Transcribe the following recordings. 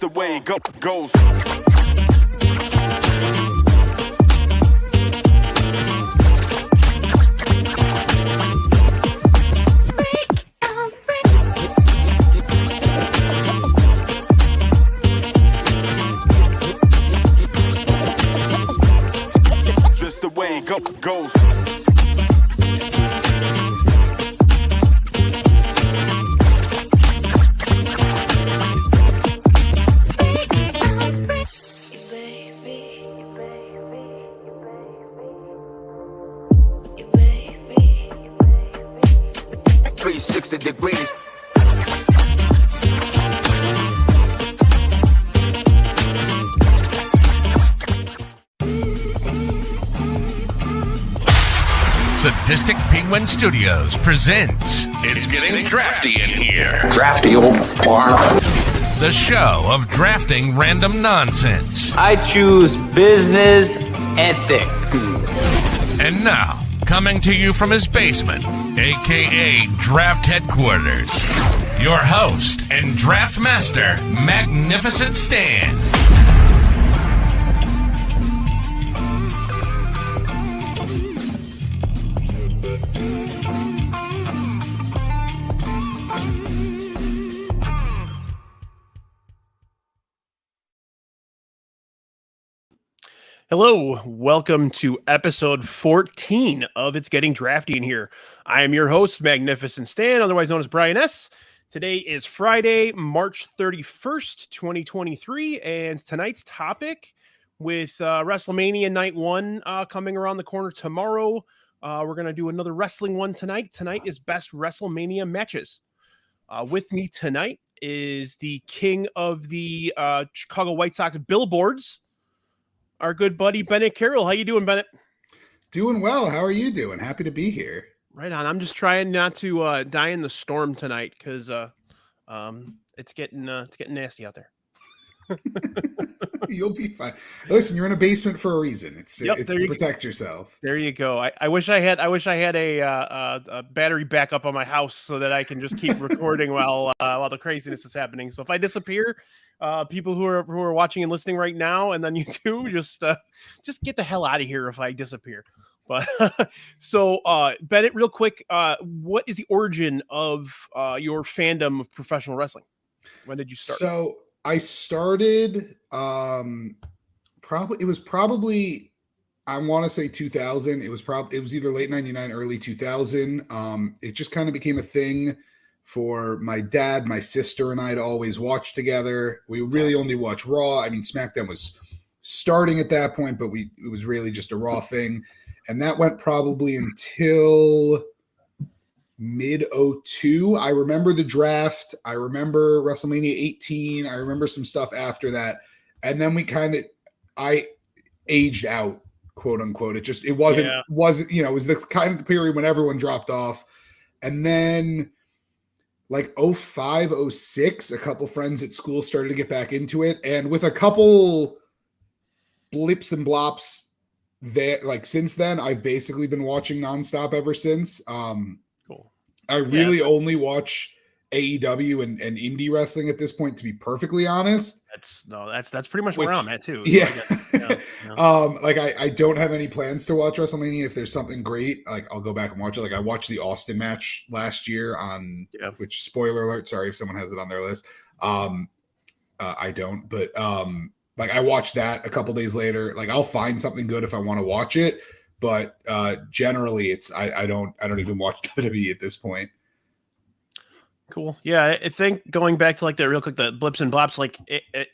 the way it goes. Just the way it goes. Degrees. Sadistic Penguin Studios presents It's Getting Drafty in Here. Drafty old farm. The show of drafting random nonsense. I choose business ethics. And now, coming to you from his basement, a.k.a. Draft Headquarters, your host and draft master, Magnificent Stan. Hello, welcome to episode 14 of It's Getting Drafty in Here. I am your host, Magnificent Stan, otherwise known as Brian S. Today is Friday, March 31st, 2023, and tonight's topic with Wrestlemania Night 1 coming around the corner tomorrow. We're going to do another wrestling one tonight. Tonight is Best Wrestlemania Matches. With me tonight is the king of the Chicago White Sox billboards, our good buddy, Bennett Karoll. How you doing, Bennett? Doing well. How are you doing? Happy to be here. Right on. I'm just trying not to die in the storm tonight because it's getting nasty out there. You'll be fine. Listen, you're in a basement for a reason. It's to protect yourself. There you go. I wish I had a battery backup on my house so that I can just keep recording while the craziness is happening. So if I disappear, people who are watching and listening right now, and then you too, just get the hell out of here if I disappear. But so Bennett, real quick, what is the origin of your fandom of professional wrestling? When did you start? So I started probably I want to say 2000. It was either late 99, early 2000. It just kind of became a thing for my dad, my sister, and I to always watch together. We really only watch Raw. I mean, SmackDown was starting at that point, but it was really just a Raw thing. And that went probably until mid 02. I remember the draft. I remember WrestleMania 18. I remember some stuff after that. And then I aged out, quote unquote. It wasn't, it was the kind of period when everyone dropped off. And then like 05, 06, a couple friends at school started to get back into it. And with a couple blips and blops since then, I've basically been watching nonstop ever since. Cool. I really only watch AEW and indie wrestling at this point, to be perfectly honest. That's pretty much where I'm at too. Yeah. I don't have any plans to watch WrestleMania. If there's something great, like I'll go back and watch it. Like I watched the Austin match last year which, spoiler alert, sorry if someone has it on their list. I don't, but I watched that a couple days later. Like I'll find something good if I want to watch it, but generally I don't even watch WWE at this point. Cool. Yeah, I think going back to that real quick, the blips and blops,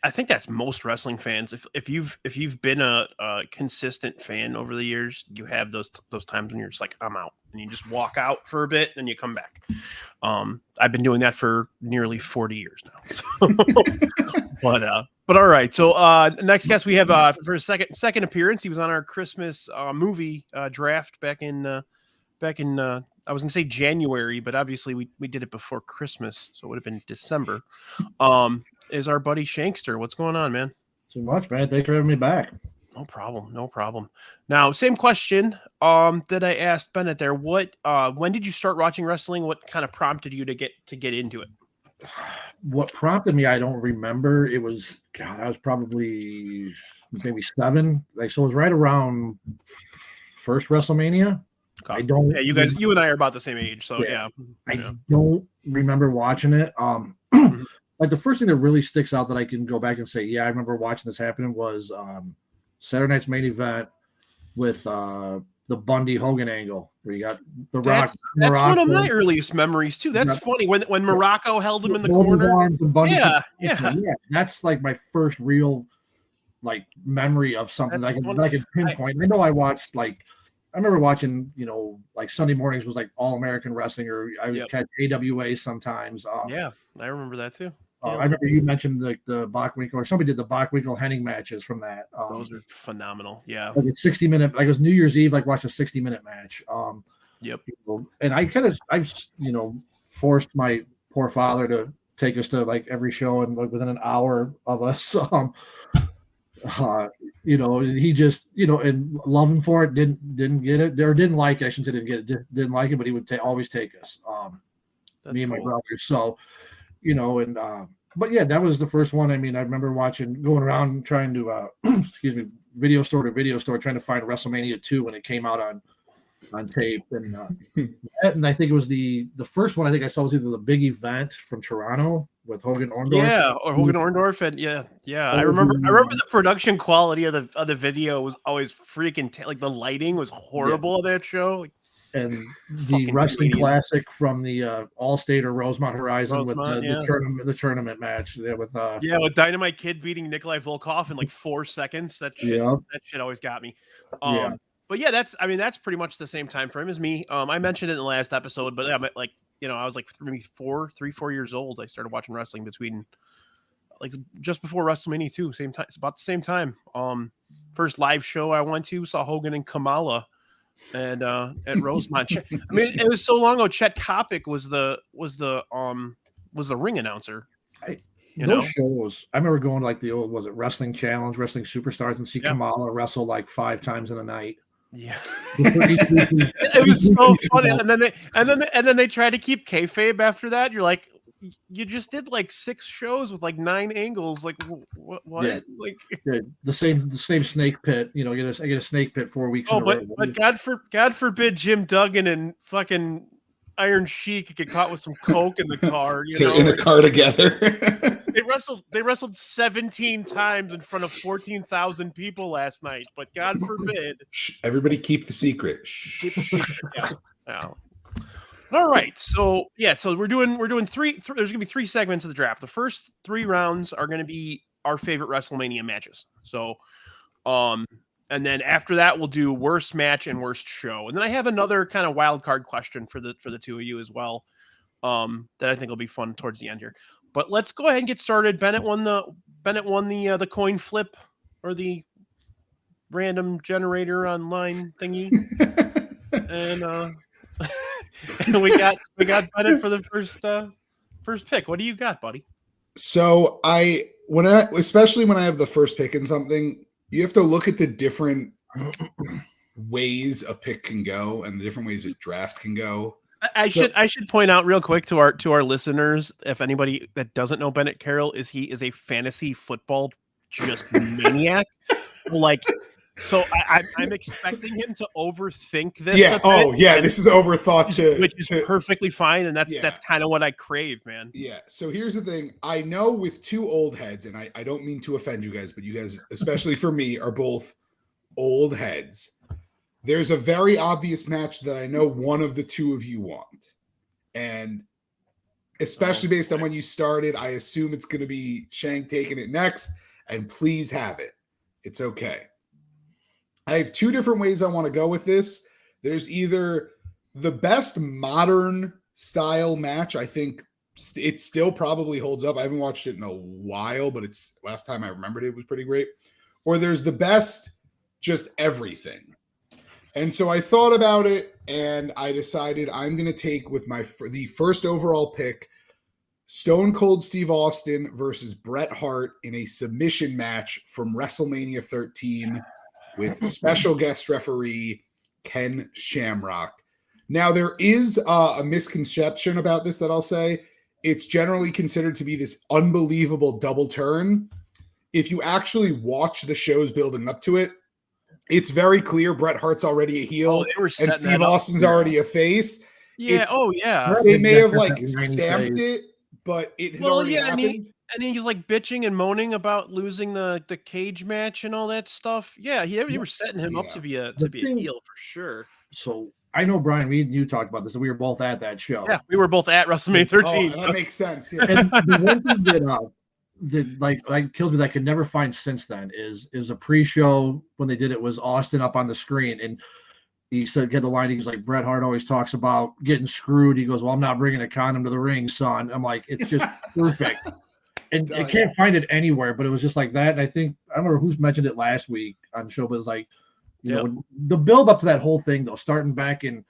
I think that's most wrestling fans. If you've been a consistent fan over the years, you have those times when you're just like, I'm out, and you just walk out for a bit and you come back. I've been doing that for nearly 40 years now. But all right. So next guest we have for a second appearance. He was on our Christmas movie draft back in I was going to say January, but obviously we did it before Christmas, so it would have been December. Is our buddy Shankster. What's going on, man? Too much, man. Thanks for having me back. No problem. Now, same question that I asked Bennett there. When did you start watching wrestling? What kind of prompted you to get into it? what prompted me, I don't remember. It was, God, I was probably maybe 7. Like, so it was right around first WrestleMania. I don't. Yeah, you and I are about the same age, so yeah. I don't remember watching it. Like the first thing that really sticks out that I can go back and say, yeah, I remember watching this happening was Saturday Night's Main Event with the Bundy Hogan angle where you got the Rock. That's one of my earliest memories too. That's funny when Morocco held him in the corner. Yeah. That's like my first real like memory of something that I can pinpoint. I know I watched like. I remember watching, like Sunday mornings was like All American Wrestling, or I would catch AWA sometimes. Yeah, I remember that too. I remember you mentioned the Bockwinkel, or somebody did the Bockwinkel Henning matches from that. Those are phenomenal. Yeah, like a 60-minute. Like it was New Year's Eve. Like watch a 60-minute match. Yep. And I forced my poor father to take us to like every show, and like within an hour of us. He just, and love him for it, didn't get it, or didn't like it. I shouldn't say didn't get it, didn't like it, but he would always take us. Me and my brothers. So, but yeah, that was the first one. I mean, I remember going around trying to, video store to video store, trying to find WrestleMania 2 when it came out on tape. And I think it was the first one I think I saw was either the big event from Toronto with Hogan Orndorff. Yeah, or Hogan Orndorff, and yeah. I remember the production quality of the video was always freaking like the lighting was horrible of that show. And the wrestling classic from the Allstate or Rosemont Horizon with the tournament match with Dynamite Kid beating Nikolai Volkov in like 4 seconds. That shit always got me. But yeah, that's pretty much the same time frame as me. I mentioned it in the last episode, but like, I was like maybe 4 years old. I started watching wrestling between like just before WrestleMania 2, same time. It's about the same time. First live show I went to saw Hogan and Kamala, and at Rosemont. I mean, it was so long ago. Chet Kopic was the ring announcer. Those shows, I remember going to like the old, was it Wrestling Challenge, Wrestling Superstars, and see Kamala wrestle like 5 times in a night. Yeah, it was so funny. And then they tried to keep kayfabe after that. You're like, you just did like 6 shows with like 9 angles. Like what? Yeah. Like the same snake pit. I get a snake pit 4 weeks. But God forbid Jim Duggan and fucking Iron Sheik get caught with some coke in the car. In a car together. They wrestled 17 times in front of 14,000 people last night, but God forbid. Everybody keep the secret. Keep the secret. Yeah. All right. So we're doing 3 there's going to be 3 segments of the draft. The first 3 rounds are going to be our favorite WrestleMania matches. So and then after that we'll do worst match and worst show. And then I have another kind of wild card question for the 2 of you as well. That I think will be fun towards the end here. But let's go ahead and get started. Bennett won the coin flip or the random generator online thingy, and and we got Bennett for the first pick. What do you got, buddy? So especially when I have the first pick in something, you have to look at the different ways a pick can go and the different ways a draft can go. I should point out real quick to our listeners, if anybody that doesn't know Bennett Karoll, he is a fantasy football just maniac. Like, so I'm expecting him to overthink this. Yeah. This is overthought which is perfectly fine, and that's kind of what I crave, man. Yeah. So here's the thing. I know with 2 old heads, and I don't mean to offend you guys, but you guys, especially for me, are both old heads. There's a very obvious match that I know one of the 2 of you want. And especially based on when you started, I assume it's going to be Shank taking it next. And please have it. It's okay. I have 2 different ways I want to go with this. There's either the best modern style match. I think it still probably holds up. I haven't watched it in a while, but last time I remembered it was pretty great. Or there's the best just everything. And so I thought about it, and I decided I'm going to take with the first overall pick, Stone Cold Steve Austin versus Bret Hart in a submission match from WrestleMania 13 with special guest referee Ken Shamrock. Now, there is a misconception about this that I'll say. it's generally considered to be this unbelievable double turn. If you actually watch the shows building up to it, it's very clear Bret Hart's already a heel and Steve Austin's already a face. Yeah. They may have like stamped it, but it had already happened. And he's like bitching and moaning about losing the cage match and all that stuff. Yeah, he were setting him up to be a heel for sure. So I know, Brian, me and you talked about this, and we were both at that show. Yeah, we were both at WrestleMania 13. Oh, that makes sense. Yeah. And the one thing that like kills me that I could never find since then is a pre-show when they did it was Austin up on the screen, and he said, get the line. He was like, Bret Hart always talks about getting screwed. He goes, well, I'm not bringing a condom to the ring, son. I'm like, it's just perfect. And I can't find it anywhere, but it was just like that. And I think, I don't remember who's mentioned it last week on the show, but it was like, you know, the build up to that whole thing, though, starting back in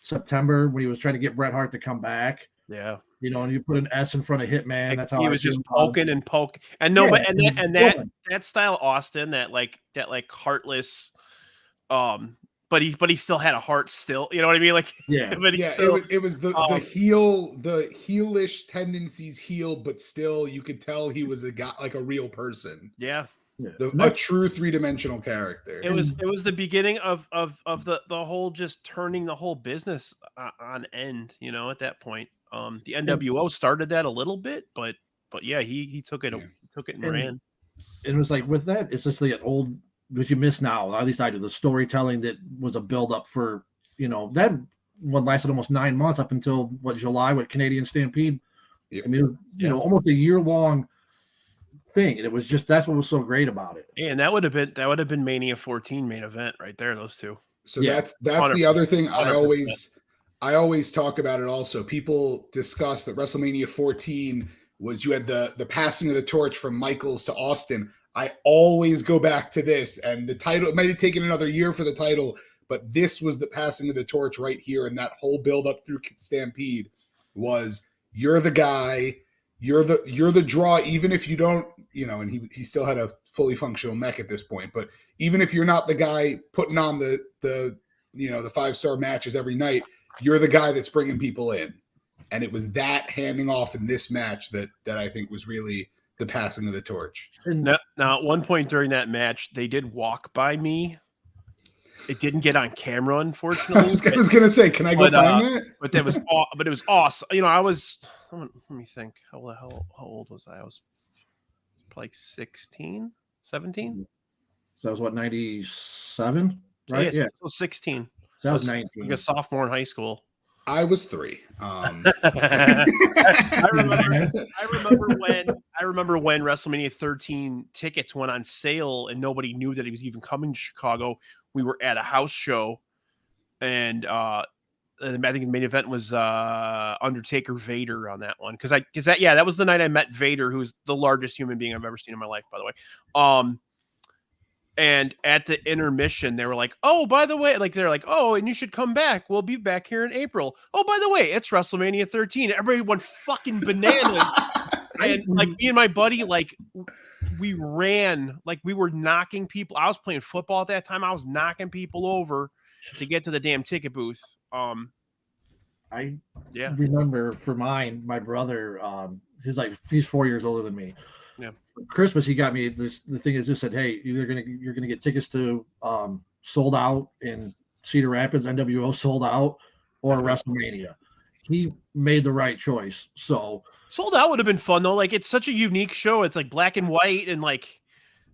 September when he was trying to get Bret Hart to come back. Yeah. You know, and you put an S in front of Hitman. That's how he was just poking and poking. And that style Austin, that heartless, but he still had a heart still, you know what I mean? Like, yeah, but it was the heelish tendencies but still you could tell he was a guy, like a real person. Yeah. A true 3-dimensional character. It was the beginning of the whole, just turning the whole business on end, you know, at that point. The NWO started that a little bit, but yeah, he took it and ran. It was like with that, it's just like old, which you miss now. At least I do. The storytelling that was a build up for, you know, that one lasted almost 9 months up until July with Canadian Stampede. Yep. I mean, you know, almost a year long thing, and it was just, that's what was so great about it. Yeah, and that would have been Mania 14 main event right there. Those two. So that's the other thing 100%. I always talk about it also. People discuss that WrestleMania 14 was, you had the passing of the torch from Michaels to Austin. I always go back to this, and the title, it might have taken another year for the title, but this was the passing of the torch right here. And that whole build up through Stampede was, you're the guy, you're the draw, even if you don't, you know, and he still had a fully functional neck at this point, but even if you're not the guy putting on the 5-star matches every night, you're the guy that's bringing people in. And it was that handing off in this match that I think was really the passing of the torch. Now, at one point during that match, they did walk by me. It didn't get on camera, unfortunately. I was going to say, can I go find that? But it was awesome. You know, let me think. How old was I? I was like 16, 17. So that was what, 97, right? Yeah. So 16. So I was 19. Like a sophomore in high school. I was 3. I remember when WrestleMania 13 tickets went on sale and nobody knew that he was even coming to Chicago. We were at a house show, and I think the main event was Undertaker Vader on that one, because that was the night I met Vader, who's the largest human being I've ever seen in my life, by the way. And at the intermission, they were like, oh, by the way, like, they're like, oh, and you should come back. We'll be back here in April. Oh, by the way, it's WrestleMania 13. Everybody went fucking bananas. And like, me and my buddy, like, we ran, like, we were knocking people. I was playing football at that time. I was knocking people over to get to the damn ticket booth. I remember for mine, my brother, he's 4 years older than me. Yeah. For Christmas, he got me this. The thing is, just said, "Hey, you're gonna get tickets to Sold Out in Cedar Rapids, NWO Sold Out, or WrestleMania." He made the right choice. So Sold Out would have been fun though. Like, it's such a unique show. It's like black and white, and like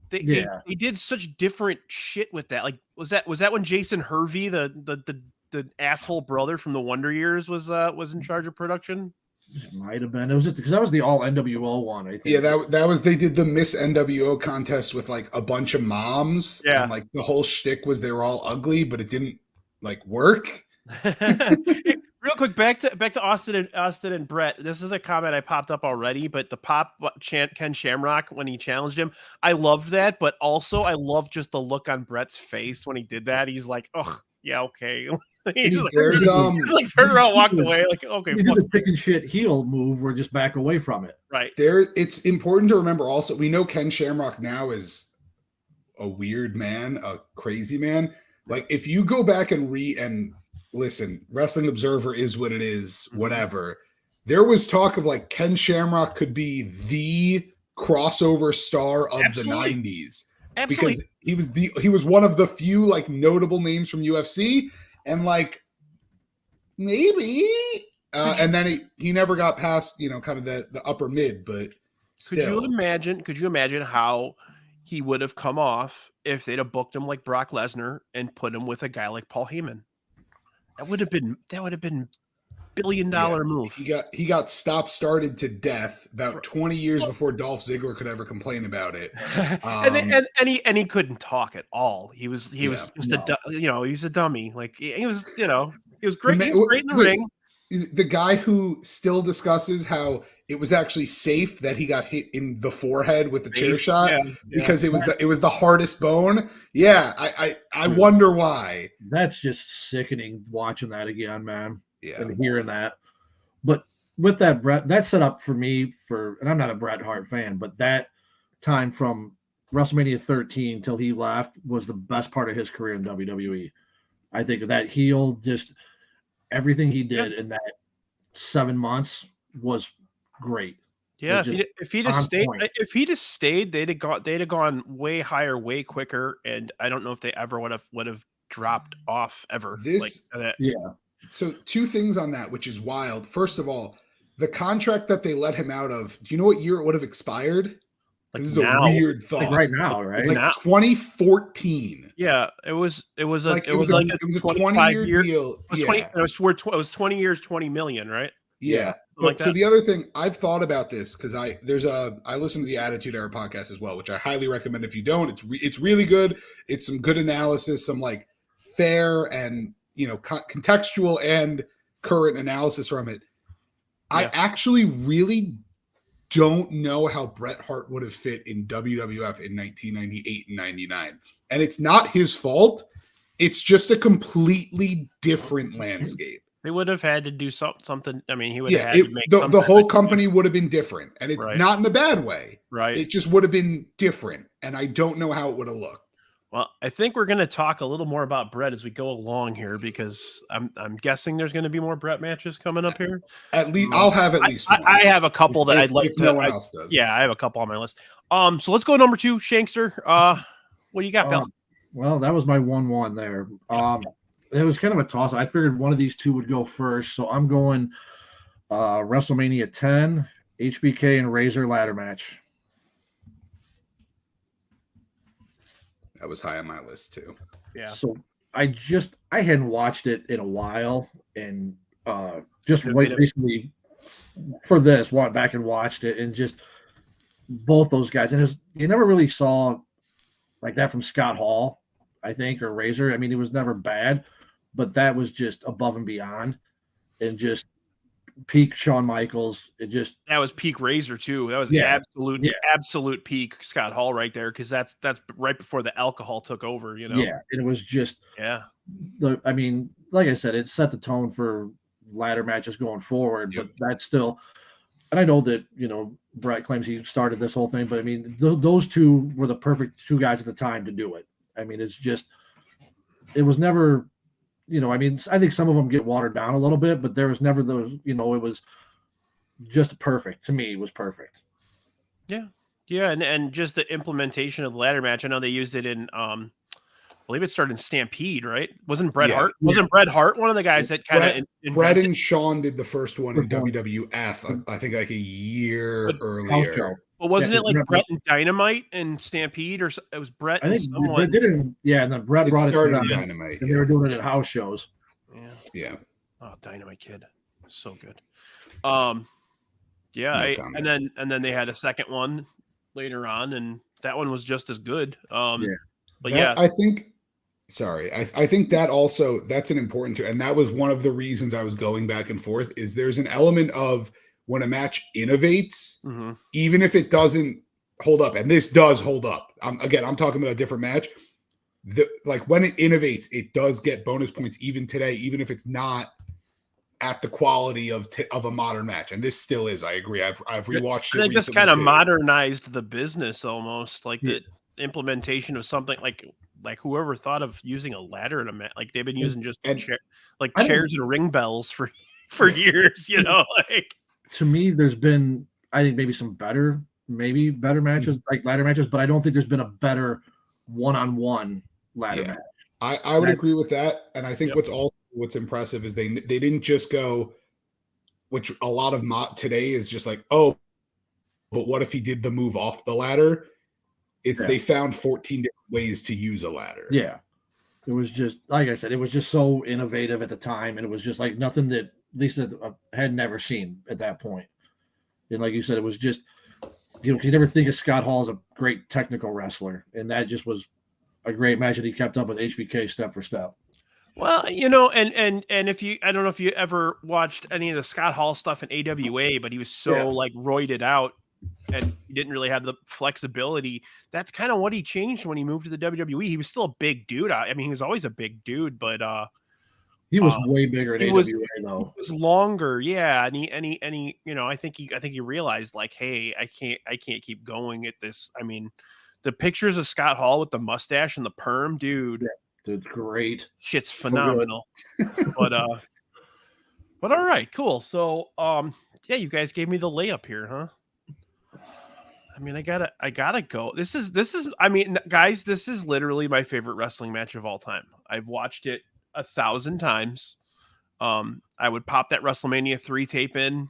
they did such different shit with that. Like, was that when Jason Hervey, the asshole brother from the Wonder Years, was in charge of production? It might have been. It was just because that was the all NWO one, I think. Yeah, that was, they did the Miss NWO contest with like a bunch of moms. Yeah. And like the whole shtick was they were all ugly, but it didn't like work. Real quick, back to Austin and Bret. This is a comment I popped up already, but the Ken Shamrock when he challenged him, I loved that, but also I loved just the look on Bret's face when he did that. He's like, "Ugh, yeah, okay." He's like turned around, walked away. Like, okay, you do the chicken shit heel move, or just back away from it. Right. It's important to remember also, we know Ken Shamrock now is a weird man, a crazy man. Like, if you go back and listen, Wrestling Observer is what it is, whatever. there was talk of like Ken Shamrock could be the crossover star of Absolutely. the 90s. Absolutely. Because he was one of the few like notable names from UFC, and like maybe and then he never got past, you know, kind of the upper mid, but still. Could you imagine how he would have come off if they'd have booked him like Brock Lesnar and put him with a guy like Paul Heyman? That would have been $1 billion move. He got started to death about 20 years before Dolph Ziggler could ever complain about it. And he couldn't talk at all. He was just he's a dummy. Like he was great. He was great in the ring. The guy who still discusses how it was actually safe that he got hit in the forehead with the chair shot because it was the hardest bone. Yeah, I wonder why. That's just sickening watching that again, man. Yeah, and hearing that. But with that, Bret, that set up for me and I'm not a Bret Hart fan, but that time from WrestleMania 13 till he left was the best part of his career in WWE. I think that heel, just everything he did in that 7 months was great. Yeah, if he'd have stayed, they'd have gone way higher, way quicker, and I don't know if they ever would have dropped off ever. So 2 things on that, which is wild. First of all, the contract that they let him out of, do you know what year it would have expired? This is a weird thought. Like right now, right? Like 2014. Yeah, it was a 20-year deal. It was 20 years, 20 million, right? Yeah. But so the other thing I've thought about this, because I listen to the Attitude Era podcast as well, which I highly recommend if you don't. It's really good. It's some good analysis, some like fair and, you know, contextual and current analysis from it. Yeah. I actually really don't know how Bret Hart would have fit in WWF in 1998 and 99. And it's not his fault. It's just a completely different landscape. They would have had to do something. I mean, he would have had to make the whole company would have been different. And it's not in a bad way. Right. It just would have been different. And I don't know how it would have looked. Well, I think we're going to talk a little more about Bret as we go along here, because I'm guessing there's going to be more Bret matches coming up here. At least I'll have at least one. I have a couple that I'd like if no one else does. Yeah, I have a couple on my list. So let's go number 2, Shankster. What do you got, Bill? Well, that was my 1-1 there. It was kind of a toss. I figured one of these two would go first, so I'm going WrestleMania 10, HBK and Razor ladder match. That was high on my list too. Yeah. So I hadn't watched it in a while, and just recently for this went back and watched it, and just both those guys. And you never really saw like that from Scott Hall, I think, or Razor. I mean, it was never bad, but that was just above and beyond, and just peak Shawn Michaels. That was peak Razor too. That was absolute peak Scott Hall right there, because that's right before the alcohol took over, you know. Yeah, and it was just I mean, like I said, it set the tone for ladder matches going forward. But that's still, and I know that, you know, Bret claims he started this whole thing, but I mean, those two were the perfect two guys at the time to do it. I mean, it was never. You know, I mean, I think some of them get watered down a little bit, but there was never those, you know, it was just perfect. To me, it was perfect. Yeah. Yeah. And just the implementation of the ladder match. I know they used it in, I believe it started in Stampede, right? Wasn't Bret Hart? Wasn't Bret Hart one of the guys that kind of Bret and Shawn did the first one in WWF, I think like a year earlier. Well, wasn't it like Bret and Dynamite and Stampede, or it was Bret and someone? They did it, and then Bret brought it to Dynamite, and they were doing it at house shows. Yeah. Oh, Dynamite Kid, so good. And then they had a second one later on, and that one was just as good. I think. Sorry, I think that also that's an important and that was one of the reasons I was going back and forth. Is there's an element of when a match innovates, even if it doesn't hold up, and this does hold up. I'm talking about a different match. Like when it innovates, it does get bonus points even today, even if it's not at the quality of a modern match. And this still is. I agree. I've rewatched it. They just kind of modernized the business almost, like the implementation of something like whoever thought of using a ladder in a match. Like they've been using just chairs and ring bells for years. You know, like. to me, there's been, I think, maybe some better matches, like ladder matches, but I don't think there's been a better one-on-one ladder match. I would agree with that. And I think what's impressive is they didn't just go, which a lot of today is just like, oh, but what if he did the move off the ladder? They found 14 different ways to use a ladder. Yeah. It was just, like I said, it was just so innovative at the time. And it was just like nothing that Lisa had never seen at that point. And like you said, it was just, you never think of Scott Hall as a great technical wrestler. And that just was a great match that he kept up with HBK step for step. Well, and if you, I don't know if you ever watched any of the Scott Hall stuff in AWA, but he was so like roided out and he didn't really have the flexibility. That's kind of what he changed when he moved to the WWE. He was still a big dude. I mean, he was always a big dude, but he was way bigger at AWA though. He was longer, yeah. And he, I think he realized like, hey, I can't keep going at this. I mean, the pictures of Scott Hall with the mustache and the perm, dude. Yeah. Dude, great. Shit's phenomenal. But all right, cool. So yeah, you guys gave me the layup here, huh? I mean, I gotta go. This is I mean, guys, this is literally my favorite wrestling match of all time. I've watched it 1,000 times. I would pop that WrestleMania 3 tape in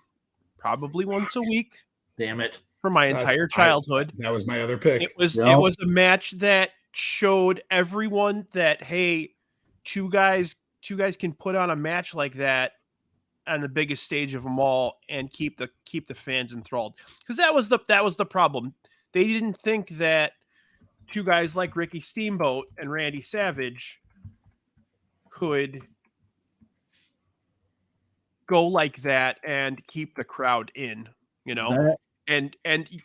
probably once a week. Damn it. For my entire childhood. That was my other pick. It was a match that showed everyone that, hey, two guys can put on a match like that on the biggest stage of them all and keep the fans enthralled. Because that was the problem. They didn't think that two guys like Ricky Steamboat and Randy Savage could go like that and keep the crowd in, And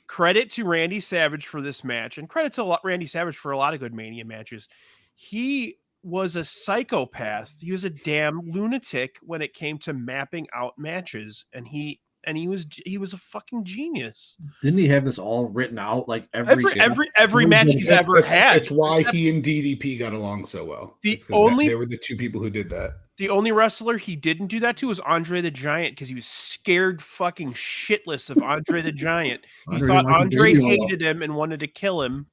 credit to Randy Savage for this match, and credit to Randy Savage for a lot of good Mania matches. He was a psychopath. He was a damn lunatic when it came to mapping out matches, and he was a fucking genius. Didn't he have this all written out like every match he's ever had? It's why he and DDP got along so well. They were the two people who did that. The only wrestler he didn't do that to was Andre the Giant, because he was scared fucking shitless of Andre the Giant. He thought Andre hated him and wanted to kill him.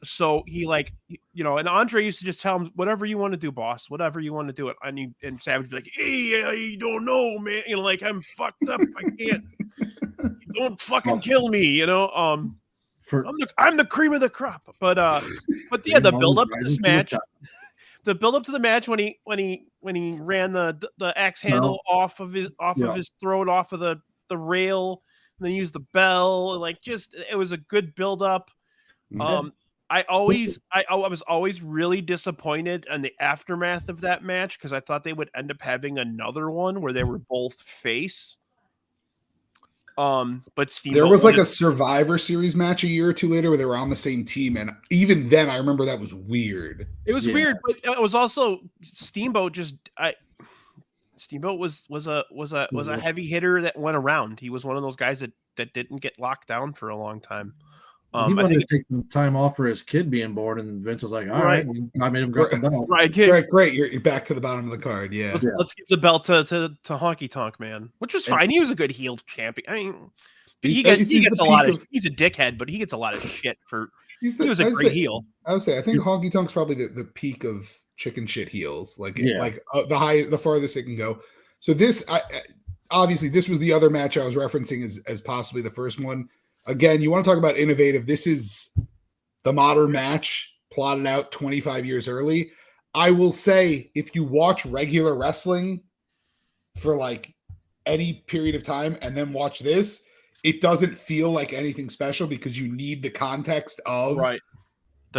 So he and Andre used to just tell him, whatever you want to do, boss, whatever you want to do it. And Savage would be like, hey, you don't know, man. I'm fucked up. I can't. Don't fucking kill me, I'm the cream of the crop. But yeah, the build up to this match. The build up to the match when he ran the axe handle off of his throat, off of the rail, and then used the bell, and it was a good build up. I was always really disappointed in the aftermath of that match, because I thought they would end up having another one where they were both face. But Steamboat, there was a Survivor Series match a year or two later where they were on the same team, and even then I remember that was weird. It was weird, but it was also Steamboat. Steamboat was a heavy hitter that went around. He was one of those guys that didn't get locked down for a long time. He wanted to take some time off for his kid being born, and Vince was like, all right. I made him drop the belt. Right, kid. Right, great. You're back to the bottom of the card. Yeah. Let's give the belt to Honky Tonk Man, which was fine. He was a good heel champion. I mean, he gets a lot of he's a dickhead, but he gets a lot of shit for he was a great heel. I would say I think Honky Tonk's probably the peak of chicken shit heels. The farthest it can go. So this obviously this was the other match I was referencing as possibly the first one. Again, you want to talk about innovative. This is the modern match plotted out 25 years early. I will say, if you watch regular wrestling for any period of time and then watch this, it doesn't feel like anything special, because you need the context of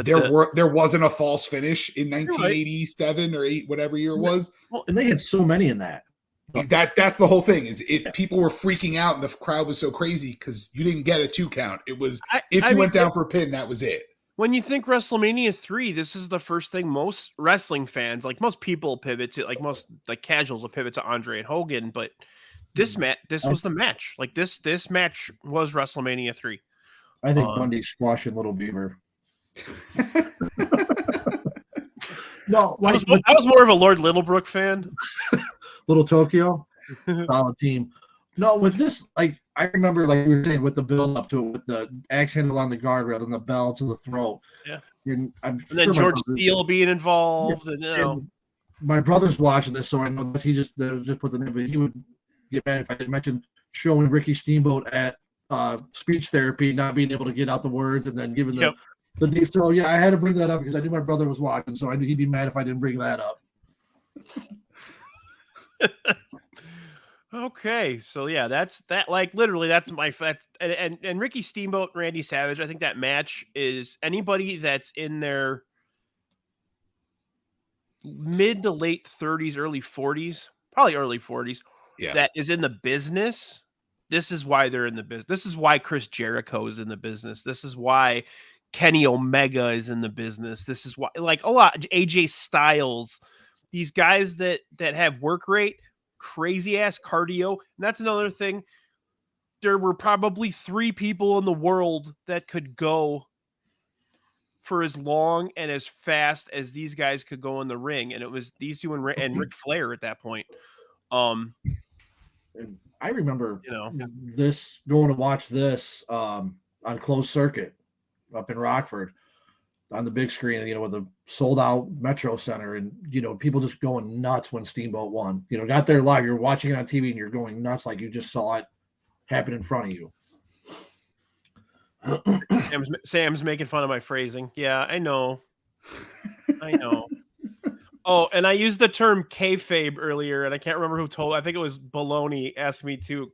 there wasn't a false finish in 1987 or 8, whatever year it was. Well, and they had so many in that. That's the whole thing. People were freaking out and the crowd was so crazy because you didn't get a 2 count. It was if you went down for a pin, that was it. When you think WrestleMania 3, this is the first thing most wrestling fans, most people pivot to, most casuals will pivot to Andre and Hogan, but this was the match. This match was WrestleMania 3. I think Bundy squashing Little Beaver. No, I was more of a Lord Littlebrook fan. Little Tokyo, solid team. No, with this, like I remember, like we were saying, with the build up to it, with the axe handle on the guardrail and the bell to the throat. Yeah. And then George Steele being involved, and my brother's watching this, so I know that he just put the name. But he would get mad if I didn't mention showing Ricky Steamboat at speech therapy, not being able to get out the words, and then giving the so yeah, I had to bring that up because I knew my brother was watching, so I knew he'd be mad if I didn't bring that up. Okay, so yeah, that's like literally that's my and Ricky Steamboat, Randy Savage. I think that match is anybody that's in their mid to late 30s, early 40s, probably early 40s, that is in the business. This is why they're in the business. This is why Chris Jericho is in the business. This is why Kenny Omega is in the business. This is why, like, a lot, AJ Styles, these guys that have work rate, crazy ass cardio. And that's another thing. There were probably 3 people in the world that could go for as long and as fast as these guys could go in the ring. And it was these two and Ric Flair at that point. And I remember, this going to watch this on closed circuit up in Rockford on the big screen, with a sold out Metro Center, and people just going nuts when Steamboat won. Got there live. You're watching it on TV and you're going nuts like you just saw it happen in front of you. Sam's making fun of my phrasing. Yeah, I know. I know. Oh, and I used the term kayfabe earlier, and I can't remember who told. I think it was Baloney asked me to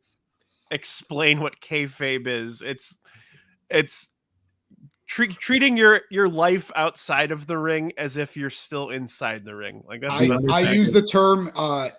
explain what kayfabe is. It's treating your life outside of the ring as if you're still inside the ring. Like that's I use the term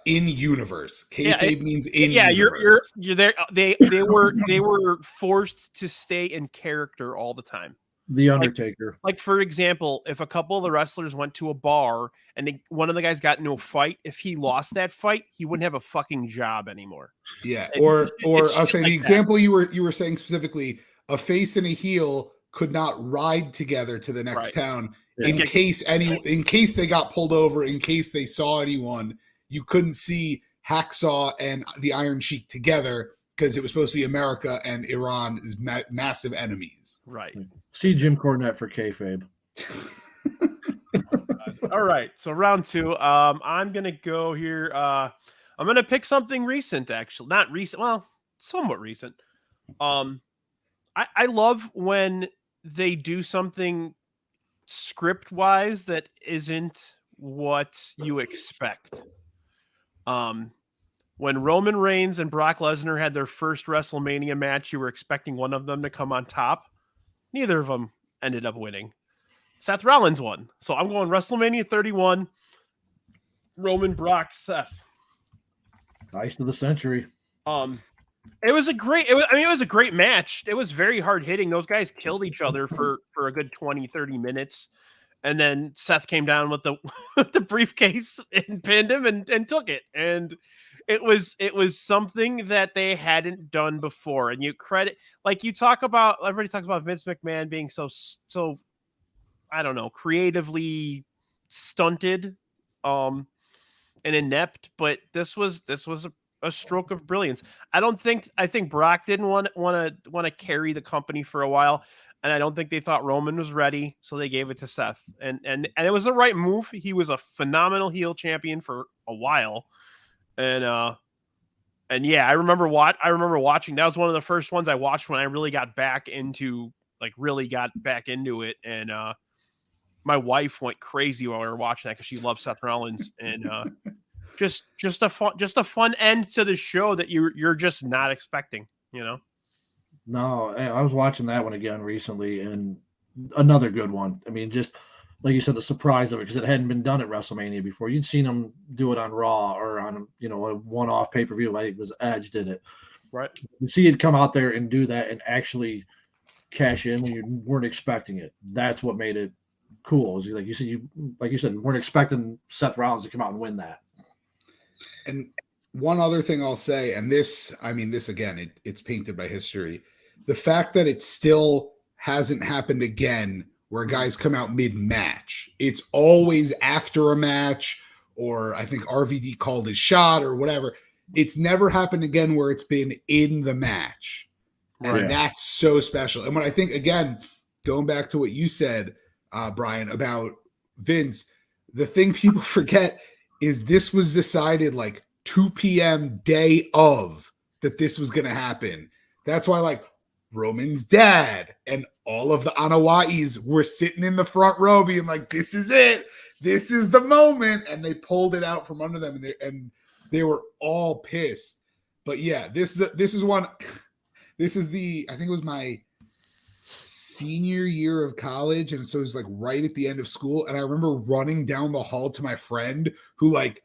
in universe. Kayfabe means in universe. You're there. They were forced to stay in character all the time. The Undertaker. Like for example, if a couple of the wrestlers went to a bar and one of the guys got into a fight, if he lost that fight, he wouldn't have a fucking job anymore. Yeah. Or I'll say the example you were saying specifically, a face and a heel could not ride together to the next town in case they got pulled over, in case they saw anyone. You couldn't see Hacksaw and the Iron Sheik together because it was supposed to be America and Iran is massive enemies. Right. See Jim Cornette for kayfabe. All right, so round 2. I'm gonna go here. I'm gonna pick something recent, actually, not recent. Well, somewhat recent. I love when they do something script wise that isn't what you expect. When Roman Reigns and Brock Lesnar had their first WrestleMania match, you were expecting one of them to come on top. Neither of them ended up winning. Seth Rollins won. So I'm going WrestleMania 31, Roman, Brock, Seth. Nice of the century. It was a great match. It was very hard hitting. Those guys killed each other for a good 20, 30 minutes. And then Seth came down with the briefcase and pinned him and took it. And it was something that they hadn't done before. And you credit, like everybody talks about Vince McMahon being so I don't know, creatively stunted and inept, but this was a stroke of brilliance. I think Brock didn't want to carry the company for a while, and I don't think they thought Roman was ready, so they gave it to Seth. And it was the right move. He was a phenomenal heel champion for a while. And yeah, I remember watching. That was one of the first ones I watched when I really got back into it. And my wife went crazy while we were watching that because she loves Seth Rollins. And just a fun end to the show that you're just not expecting, No, I was watching that one again recently, and another good one. I mean, just like you said, the surprise of it, because it hadn't been done at WrestleMania before. You'd seen them do it on Raw or on a one-off pay-per-view. Like it was Edge did it, right? To see it come out there and do that and actually cash in when you weren't expecting it. That's what made it cool. Like you said, you weren't expecting Seth Rollins to come out and win that. And one other thing I'll say, and this again, it's painted by history. The fact that it still hasn't happened again where guys come out mid-match. It's always after a match, or I think RVD called his shot or whatever. it's never happened again where it's been in the match. And that's so special. And when I think, again, going back to what you said, Brian, about Vince, the thing people forget is this was decided like 2 p.m. day of that this was going to happen. That's why like Roman's dad and all of the Anawais were sitting in the front row being like, this is it. This is the moment. And they pulled it out from under them and they were all pissed. But yeah, this is one. This is I think it was my senior year of college. And so it was like right at the end of school. And I remember running down the hall to my friend who like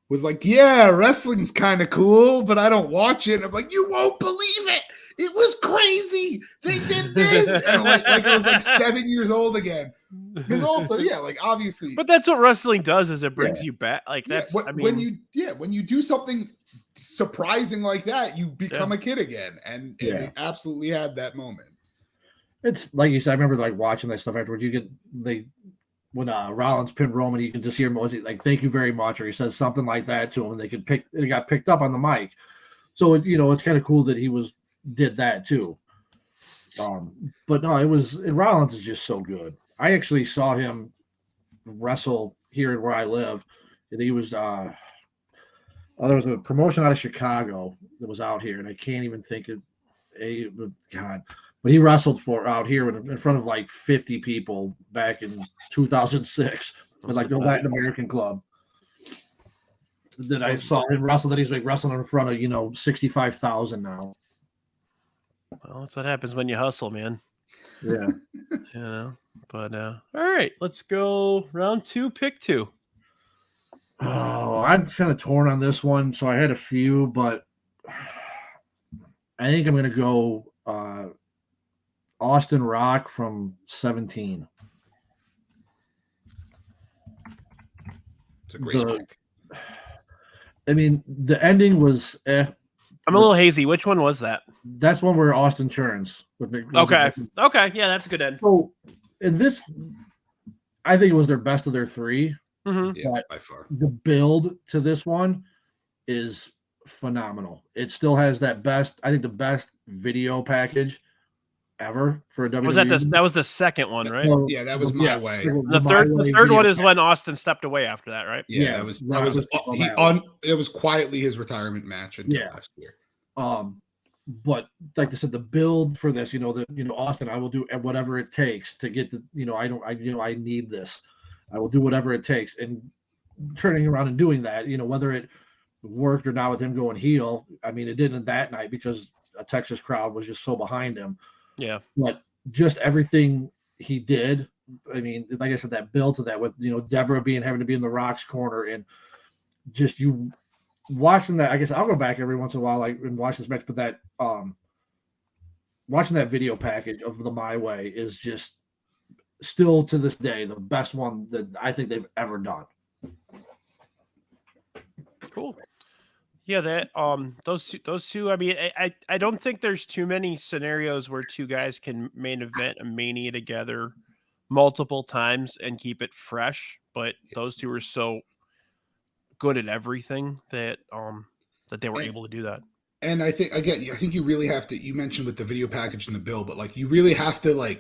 was like, yeah, wrestling's kind of cool, but I don't watch it. And I'm like, you won't believe it. It was crazy. They did this. And I'm like I was like 7 years old again. Because also, yeah, like obviously. But that's what wrestling does, is it brings you back. Like that's when you do something surprising like that, you become a kid again. And it absolutely had that moment. It's like you said, I remember like watching that stuff afterwards. When Rollins pinned Roman, you could just hear him like, thank you very much, or he says something like that to him, and it got picked up on the mic. So it's kind of cool that he did that too. But no, Rollins is just so good. I actually saw him wrestle here where I live. And he was there was a promotion out of Chicago that was out here, and I can't even think of God. But he wrestled out here in front of like 50 people back in 2006 with like the Latin American club. That I saw him wrestle. That he's like wrestling in front of 65,000 now. Well, that's what happens when you hustle, man. Yeah. But all right, let's go round 2, pick 2. Oh, I'm kind of torn on this one. So I had a few, but I think I'm going to go Austin Rock from 17. It's a great pick. I mean, the ending was I'm a little hazy. Which one was that? That's one where Austin turns. Okay. Yeah, that's a good end. So, in this, I think it was their best of their 3. Mm-hmm. Yeah, by far. The build to this one is phenomenal. It still has the best video package ever for a WWE. Was that was the second one, right? Yeah, that was My Way. The third one is when Austin stepped away after that, right? Yeah, that was quietly his retirement match until last year. But like I said, the build for this, Austin, I will do whatever it takes to get I need this. I will do whatever it takes. And turning around and doing that, whether it worked or not with him going heel, I mean, it didn't that night because a Texas crowd was just so behind him. Yeah. But just everything he did, I mean, like I said, that build to that with, Deborah having to be in the Rock's corner and just you watching that. I guess I'll go back every once in a while and watch this match, but that watching that video package of the My Way is just still to this day the best one that I think they've ever done. Cool. Yeah, that those two. I mean, I don't think there's too many scenarios where two guys can main event a Mania together multiple times and keep it fresh. But those two are so good at everything that they were able to do that. And I think you really have to. You mentioned with the video package and the bill, but like you really have to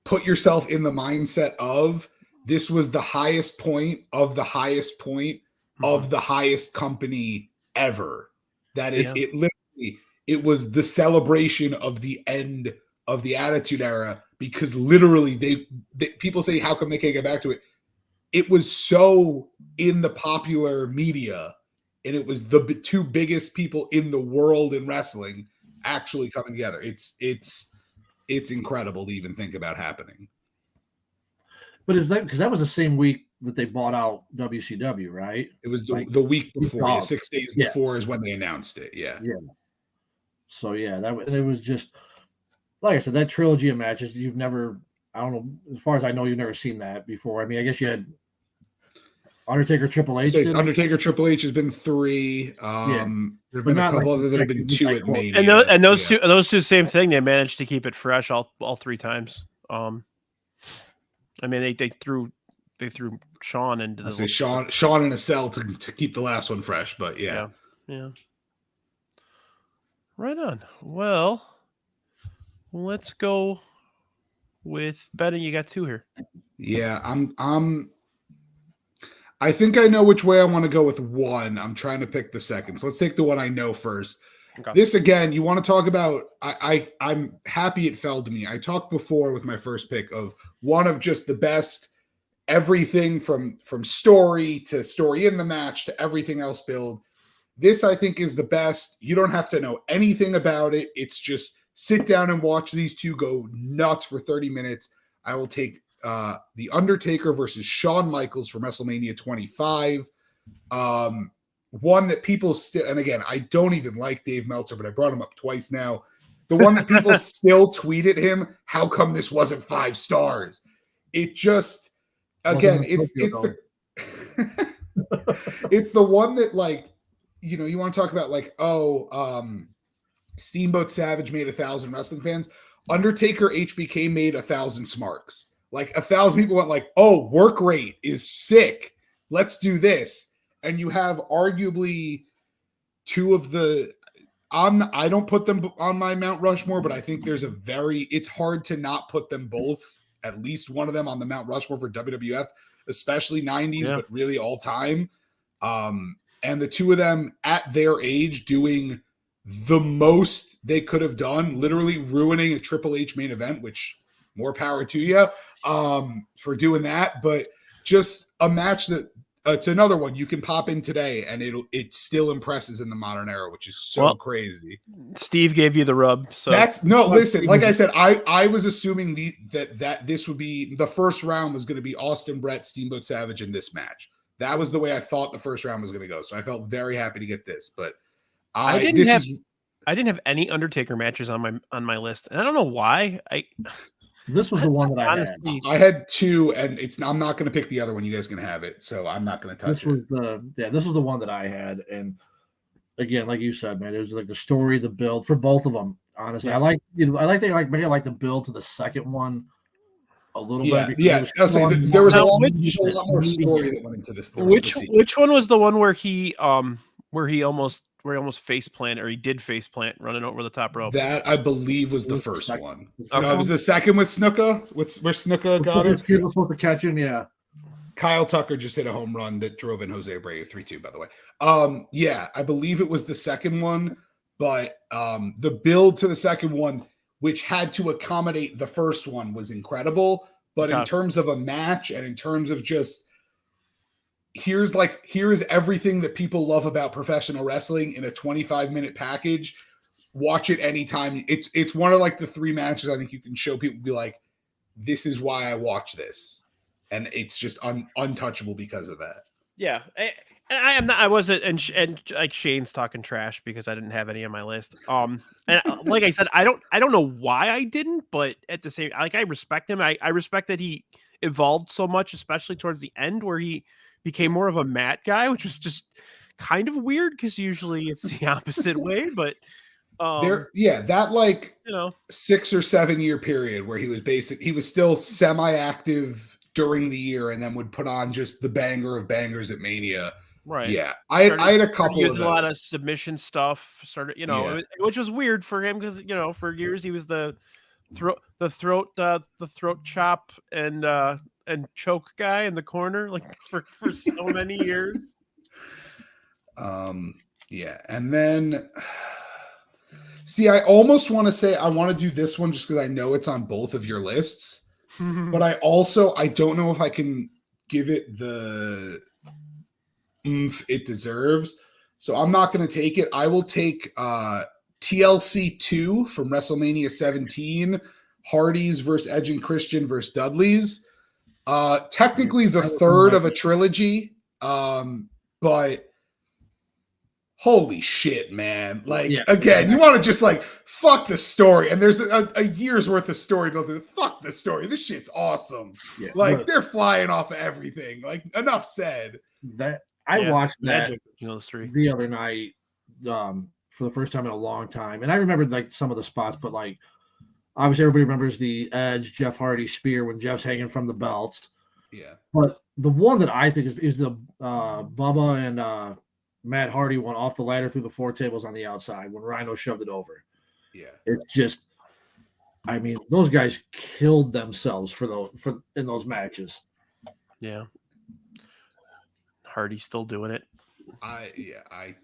put yourself in the mindset of this was the highest point of the highest point of the highest company ever. That it literally it was the celebration of the end of the Attitude Era, because literally they people say how come they can't get back to it. It was so in the popular media, and it was the 2 biggest people in the world in wrestling actually coming together. It's incredible to even think about happening. But is that because that was the same week that they bought out WCW, right? It was the week before, 6 days before is when they announced it. Yeah. Yeah. So yeah, it was just like I said, that trilogy of matches you've never, I don't know, as far as I know, you've never seen that before. I mean, I guess you had Undertaker, Triple H. Undertaker, Triple H has been 3. There've been a couple other that have been 2 at Mania. And those two, same thing. They managed to keep it fresh all 3 times. I mean, they threw Sean into Sean in a cell to keep the last one fresh, but yeah. Right on. Well, let's go with Bennett. You got 2 here. Yeah, I think I know which way I want to go with one. I'm trying to pick the second. So let's take the one I know first. Okay. This again, you want to talk about I'm happy it fell to me. I talked before with my first pick of one of just the best, everything from story to story in the match to everything else build. This I think is the best. You don't have to know anything about it. It's just sit down and watch these two go nuts for 30 minutes. I will take The Undertaker versus Shawn Michaels from WrestleMania 25. One that people still, and again, I don't even like Dave Meltzer, but I brought him up twice now. The one that people still tweet at him, how come this wasn't 5 stars? It just, again, it's the it's the one that, like, you know, you want to talk about like, Steamboat Savage made 1,000 wrestling fans. Undertaker HBK made 1,000 smarks. Like 1,000 people went like, oh, work rate is sick. Let's do this. And you have arguably 2 of the, I don't put them on my Mount Rushmore, but I think there's it's hard to not put them both, at least one of them on the Mount Rushmore for WWF, especially 90s, but really all time. And the 2 of them at their age doing the most they could have done, literally ruining a Triple H main event, which more power to you for doing that. But just a match that it's another one you can pop in today and it still impresses in the modern era, which is so crazy. Steve gave you the rub. So listen, like I said, I was assuming that this would be the first round was going to be Austin, Brett, Steamboat Savage in this match. That was the way I thought the first round was going to go. So I felt very happy to get this, but I didn't have any Undertaker matches on my list, and I don't know why. This was the one that I had. I had 2, and I'm not going to pick the other one. You guys can have it, so I'm not going to touch it. This was the one that I had, and again, like you said, man, it was like the story, the build for both of them. Honestly, I like the build to the second one a little bit. Yeah, there was a lot more story that went into this. Which one was the one where he almost face plant, or he did face plant running over the top rope? That I believe was the first one. Okay. No, it was the second with Snuka, where Snuka got it. He was supposed to catch him, yeah. Kyle Tucker just hit a home run that drove in Jose Abreu 3-2, by the way. Yeah, I believe it was the second one, but the build to the second one, which had to accommodate the first one, was incredible. But in terms of a match and in terms of just here's everything that people love about professional wrestling in a 25-minute package. Watch it anytime. It's one of like the 3 matches I think you can show people, be like, this is why I watch this, and it's just untouchable because of that. Yeah, I wasn't, and like Shane's talking trash because I didn't have any on my list. And like I said, I don't know why I didn't, but at the same, like, I respect him. I respect that he evolved so much, especially towards the end where he became more of a mat guy, which was just kind of weird because usually it's the opposite way. But that like 6 or 7 year period where he was still semi-active during the year and then would put on just the banger of bangers at Mania. Right. Yeah. I had a couple of those. A lot of submission stuff which was weird for him because, for years he was the throat chop and choke guy in the corner, like for so many years. Yeah. And then see, I almost want to say I want to do this one just because I know it's on both of your lists. But I don't know if I can give it the oomph it deserves. So I'm not going to take it. I will take TLC 2 from WrestleMania 17, Hardys versus Edge and Christian versus Dudley's. Technically the third of a trilogy, but holy shit, man. Like, again, you want to just like, fuck the story. And there's a year's worth of story built in. Fuck the story. This shit's awesome. Yeah, like, they're flying off of everything. Like, enough said. I watched that the other night for the first time in a long time. And I remembered like some of the spots, but like, obviously everybody remembers the Edge, Jeff Hardy spear when Jeff's hanging from the belts. Yeah. But the one that I think is the Bubba and Matt Hardy went off the ladder through the 4 tables on the outside when Rhino shoved it over. Yeah. It's just, I mean, those guys killed themselves in those matches. Yeah. Hardy's still doing it. I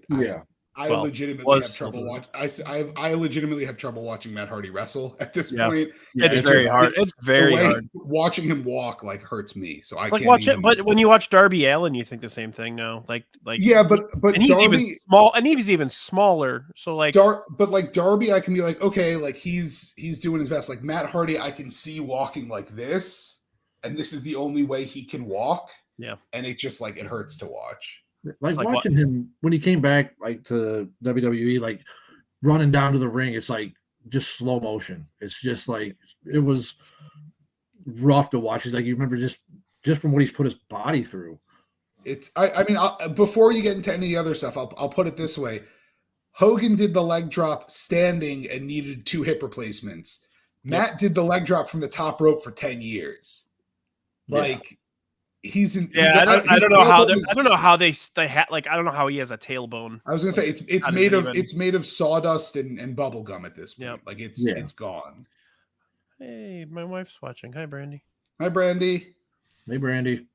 Well, legitimately have trouble I legitimately have trouble watching Matt Hardy wrestle at this point. It's very hard. It's very hard. Watching him walk like hurts me. So I like can't watch even... it. But when you watch Darby Allin, you think the same thing now. Like yeah, but and he's Darby, even small, and he's even smaller. So like, but like Darby, I can be like, okay, like he's doing his best. Like Matt Hardy, I can see walking like this, and this is the only way he can walk. Yeah, and it just like it hurts to watch. Like watching him when he came back like to WWE, like running down to the ring, it's like just slow motion. It's just like it was rough to watch. It's like you remember just from what he's put his body through. It's I mean, before you get into any other stuff, I'll put it this way: Hogan did the leg drop standing and needed 2 hip replacements. Matt did the leg drop from the top rope for 10 years. Like. He's in. Yeah, I don't know how they like. I don't know how he has a tailbone. I was gonna say it's made of sawdust and bubble gum at this point. Like it's gone. Hey, my wife's watching. Hi, Brandy. Hi, Brandy. Hey, Brandy.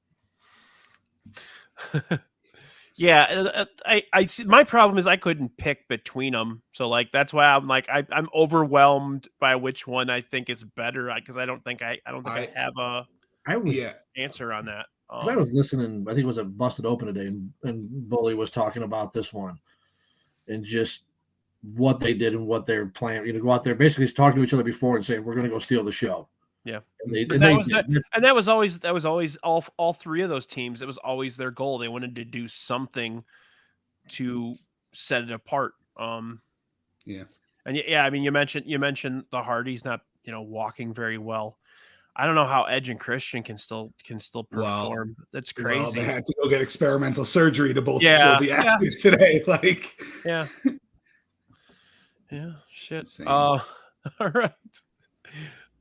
Yeah, I see. My problem is I couldn't pick between them, so like that's why I'm like I'm overwhelmed by which one I think is better because I don't think I have a answer on that. I was listening. I think it was a Busted Open today, and Bully was talking about this one, and just what they did and what they're planning. You know, go out there, basically talking to each other before and saying we're going to go steal the show. Yeah, and that was always all 3 of those teams. It was always their goal. They wanted to do something to set it apart. Yeah, and I mean, you mentioned the Hardys not walking very well. I don't know how Edge and Christian can still perform. Well, that's crazy. Well, they had to go get experimental surgery to both still be active today. Like, yeah, shit. Insane. All right,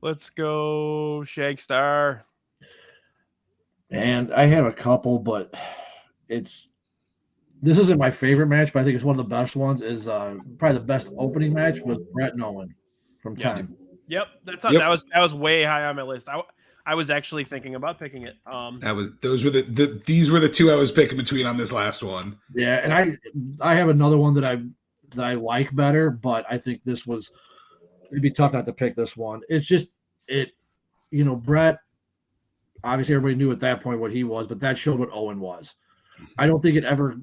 let's go Shankster. And I have a couple, but this isn't my favorite match, but I think it's one of the best ones. Is probably the best opening match was Brett and Owen from Time. Yep, that was way high on my list. I was actually thinking about picking it. These were the 2 I was picking between on this last one. Yeah, and I have another one that I like better, but I think it'd be tough not to pick this one. It's just Brett. Obviously, everybody knew at that point what he was, but that showed what Owen was. I don't think they ever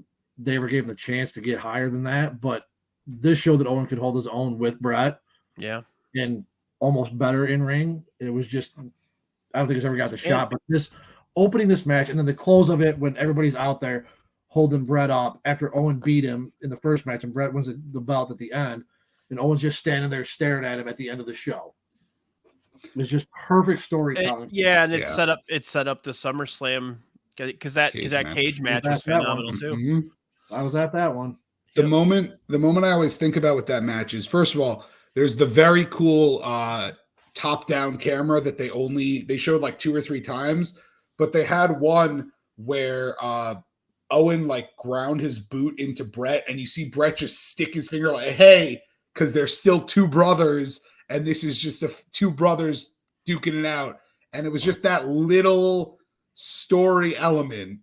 gave him a chance to get higher than that, but this showed that Owen could hold his own with Brett. Yeah, and almost better in ring. It was just, I don't think he's ever got the shot, but this opening this match and then the close of it when everybody's out there holding Brett up after Owen beat him in the first match and Brett wins the belt at the end, and Owen's just standing there staring at him at the end of the show. It was just perfect storytelling. And it set up the SummerSlam because that cage match was phenomenal too. Mm-hmm. I was at that one. The moment I always think about with that match is, first of all, there's the very cool top-down camera that they showed like 2 or 3 times, but they had one where Owen like ground his boot into Brett, and you see Brett just stick his finger like, hey, because they're still 2 brothers, and this is just 2 brothers duking it out. And it was just that little story element,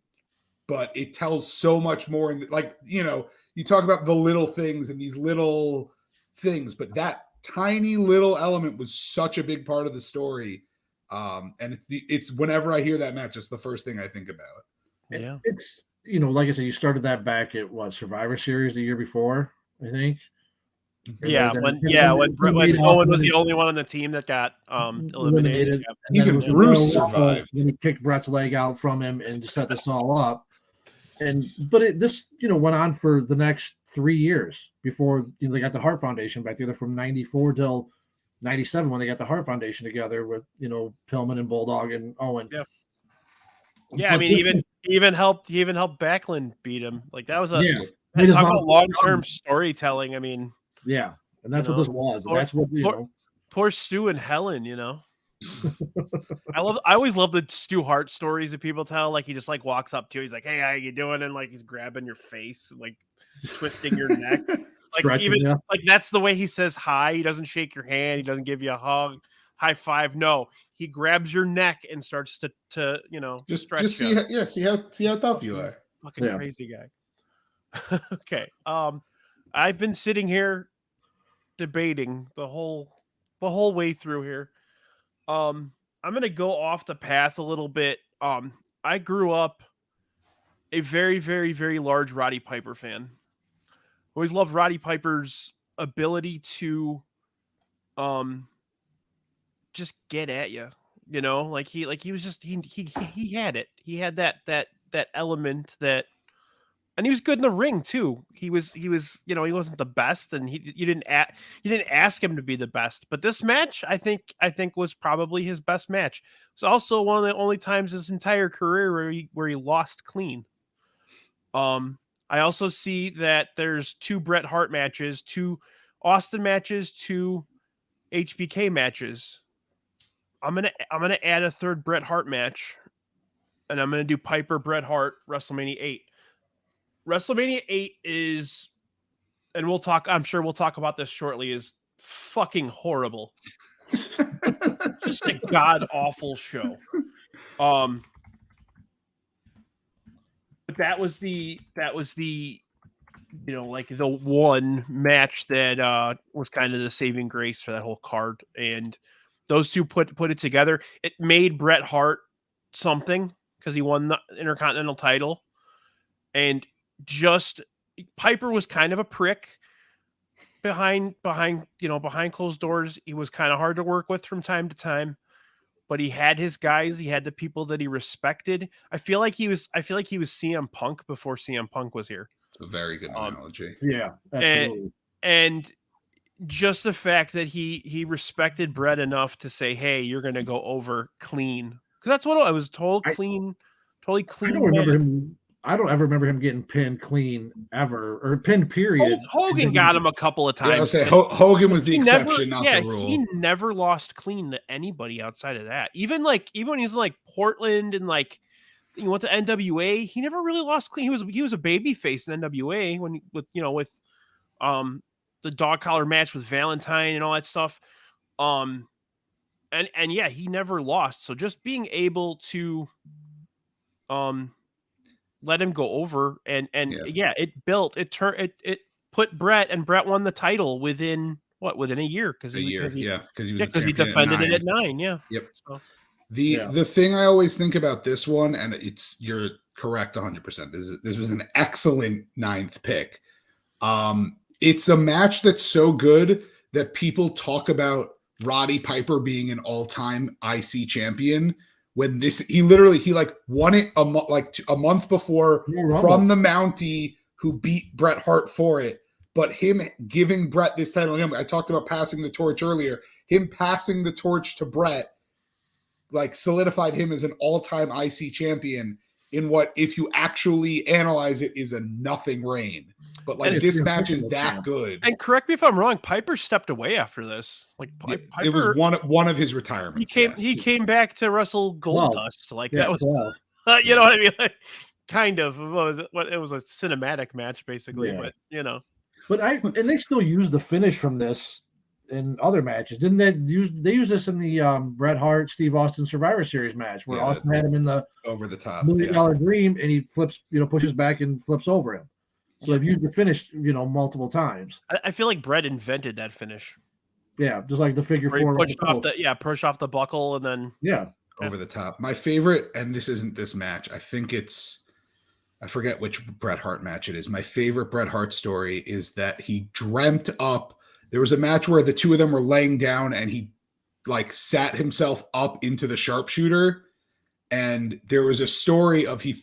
but it tells so much more. You talk about the little things and these little things, but that tiny little element was such a big part of the story. And it's whenever I hear that match, it's the first thing I think about. Yeah. It's, like I said, you started that back at Survivor Series the year before, I think. Yeah, when Owen was the only one on the team that got eliminated. Even Bruce survived. When he kicked Brett's leg out from him and just set this all up. But this went on for the next 3 years before they got the Hart Foundation back together from 94 till 97 when they got the Hart Foundation together with Pillman and Bulldog and Owen. Yeah. Yeah, I mean, he even helped Backlund beat him. Like that was talk about long-term storytelling. I mean, yeah, and that's what this was. And that's what poor Stu and Helen. I always love the Stu Hart stories that people tell. Like he just like walks up to you, he's like, "Hey, how you doing?" And like he's grabbing your face. Like twisting your neck. Like Stretching, even yeah. like that's the way he says hi. He doesn't shake your hand. He doesn't give you a hug, high five. No, he grabs your neck and starts to stretch just see you. see how tough you are. Fucking crazy guy. Okay. I've been sitting here debating the whole way through here. I'm gonna go off the path a little bit. I grew up a very, very, very large Roddy Piper fan. Always loved Roddy Piper's ability to just get at you. Like he was just he had it. He had that element that, and he was good in the ring too. He was he wasn't the best, and you didn't ask him to be the best. But this match, I think was probably his best match. It's also one of the only times his entire career where he lost clean. I also see that there's 2 Bret Hart matches, 2 Austin matches, 2 HBK matches. I'm gonna add a 3rd Bret Hart match, and I'm gonna do Piper Bret Hart WrestleMania 8. WrestleMania 8 is, and I'm sure we'll talk about this shortly, is fucking horrible. Just a god awful show. But that was the like the one match that was kind of the saving grace for that whole card. And those two put it together. It made Bret Hart something because he won the Intercontinental title. And just Piper was kind of a prick behind closed doors. He was kind of hard to work with from time to time, but he had his guys. He had the people that he respected. I feel like he was CM Punk before CM Punk was here. It's a very good analogy. Yeah, absolutely. And just the fact that he respected Bret enough to say, "Hey, you're going to go over clean," because that's what I was told. Clean, totally clean. I don't ever remember him getting pinned clean ever, or pinned period. Hogan got him a couple of times. Yeah, I'll say Hogan was the exception, not the rule. He never lost clean to anybody outside of that. Even when he's like Portland and like he went to NWA, he never really lost clean. He was a baby face in NWA with the dog collar match with Valentine and all that stuff. And yeah, he never lost. So just being able to let him go over and it put Bret, and Bret won the title within a year because he defended it at 9. Yeah. Yep. So, the thing I always think about this one, and you're correct 100%. This was an excellent 9th pick. It's a match that's so good that people talk about Roddy Piper being an all-time IC champion. When he won it a month before from the Mountie who beat Bret Hart for it. But him giving Bret this title, I talked about passing the torch earlier. Him passing the torch to Bret solidified him as an all-time IC champion in what, if you actually analyze it, is a nothing reign. But this match is that good. And correct me if I'm wrong, Piper stepped away after this. Piper, it was one of his retirements. He came back to wrestle Goldust. That was you know what I mean? Kind of. It was a cinematic match basically, but But and they still use the finish from this in other matches. Didn't they use this in the Bret Hart Steve Austin Survivor Series match where Austin had him in the over the top $1 million dream and he flips, pushes back and flips over him. So they've used the finish, multiple times. I feel like Bret invented that finish. Yeah, just like the figure where four. Push off the buckle and then over the top. My favorite, and this isn't this match. I forget which Bret Hart match it is. My favorite Bret Hart story is that he dreamt up. There was a match where the two of them were laying down and he sat himself up into the sharpshooter. And there was a story of he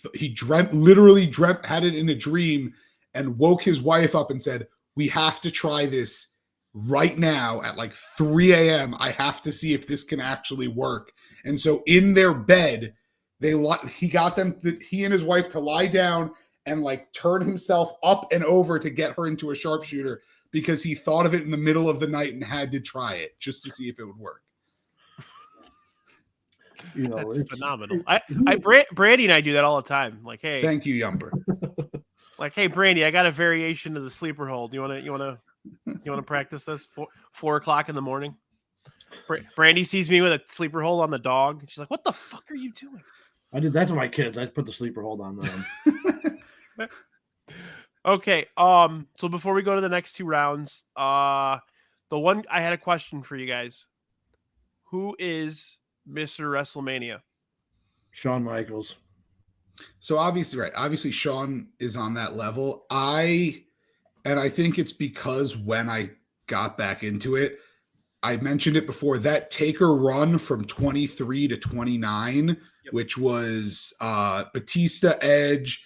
literally dreamt, had it in a dream, and woke his wife up and said, "We have to try this right now at 3 a.m. I have to see if this can actually work." And so in their bed, he got them, he and his wife, to lie down and turn himself up and over to get her into a sharpshooter because he thought of it in the middle of the night and had to try it just to see if it would work. That's phenomenal. Brandy and I do that all the time. Hey, thank you, Yumper. Like, hey, Brandy, I got a variation of the sleeper hold. You want to practice this 4 o'clock in the morning? Brandy sees me with a sleeper hold on the dog. She's like, "What the fuck are you doing?" I did. That's with my kids. I put the sleeper hold on them. Okay. So before we go to the next 2 rounds, the one I had a question for you guys. Who is Mr. WrestleMania? Shawn Michaels. So obviously Shawn is on that level. I think it's because when I got back into it, I mentioned it before, that Taker run from 23 to 29, which was Batista, Edge,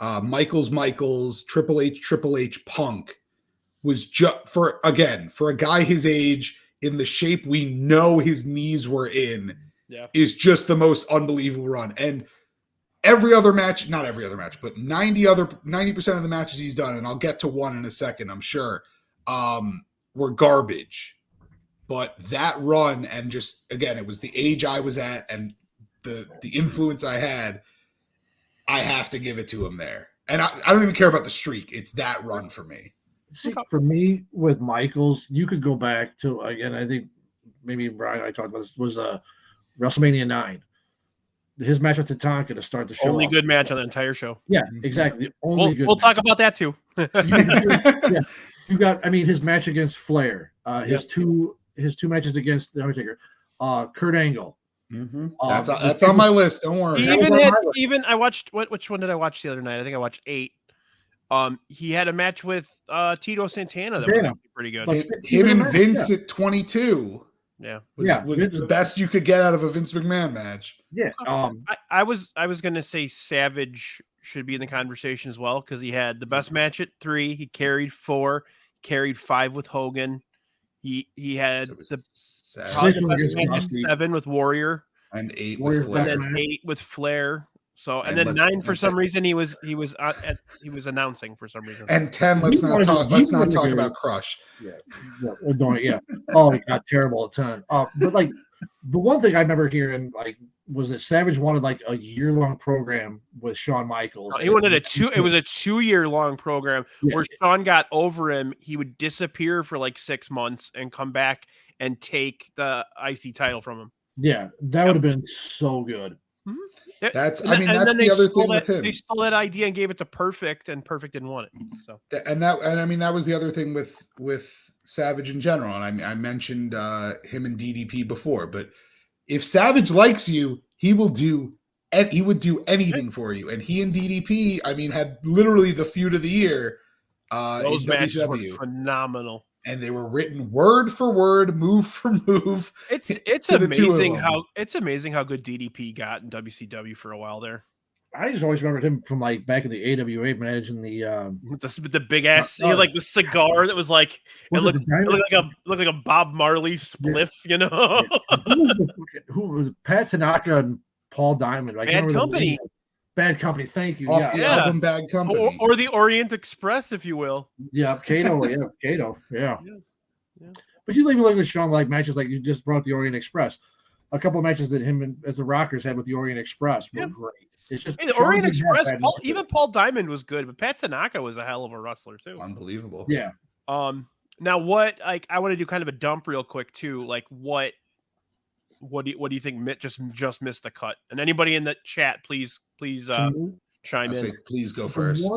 Michaels, Triple H, Punk, was just for a guy his age in the shape we know his knees were in, is just the most unbelievable run. And every other match, not every other match, but 90% of the matches he's done, and I'll get to one in a second, I'm sure, were garbage. But that run, and just, again, it was the age I was at and the influence I had, I have to give it to him there. And I don't even care about the streak. It's that run for me. See, for me, with Michaels, you could go back to, again, I think maybe Brian and I talked about this, was WrestleMania 9. His match with Tatanka to start the show. Only good match on the entire show. Yeah, exactly. We'll talk about that too. Yeah, you got. I mean, his match against Flair. His two matches against the Undertaker. Kurt Angle. Mm-hmm. That's on my list. Don't worry. Even I watched which one did I watch the other night? I think I watched 8. He had a match with Tito Santana that was pretty good. Him and Vince at 22. Was the best you could get out of a Vince McMahon match. Yeah. I was gonna say Savage should be in the conversation as well, because he had the best match at 3. He carried 4, carried 5 with Hogan. He had the best match at 7 with Warrior and 8 with Flair. And then 8 with Flair. So and then 9 for some reason he was announcing for some reason. And 10, let's not talk about Crush. We're doing it. Yeah. Oh, it got terrible at 10. But like the one thing I remember hearing was that Savage wanted like a year-long program with Shawn Michaels. He wanted it was a 2-year-long program where Shawn got over him. He would disappear for like 6 months and come back and take the IC title from him. Yeah, that would have been so good. Mm-hmm. That's the other thing with him. They stole that idea and gave it to Perfect, and Perfect didn't want it. So that was the other thing with Savage in general. And I mentioned him and DDP before, but if Savage likes you, he would do anything for you. And he and DDP, had literally the feud of the year. Those matches were phenomenal. And they were written word for word, move for move. It's amazing how good DDP got in WCW for a while there. I just always remembered him from like back in the AWA match in the with the big ass, like the cigar that was like it looked like a Bob Marley spliff, you know. Who was Pat Tanaka and Paul Diamond? Bad Company. Bad Company, thank you. Off the album Bad Company. Or the Orient Express, if you will. Yeah, Kato. Yeah. But you even look at Shawn like matches like you just brought the Orient Express. A couple of matches that him and as the Rockers had with the Orient Express were great. It's just the Orient Express. Even Paul Diamond was good, but Pat Tanaka was a hell of a wrestler too. Unbelievable. Yeah. Now what? Like, I want to do kind of a dump real quick too. Like, what do you think just missed the cut? And anybody in the chat, please chime in. Please go first.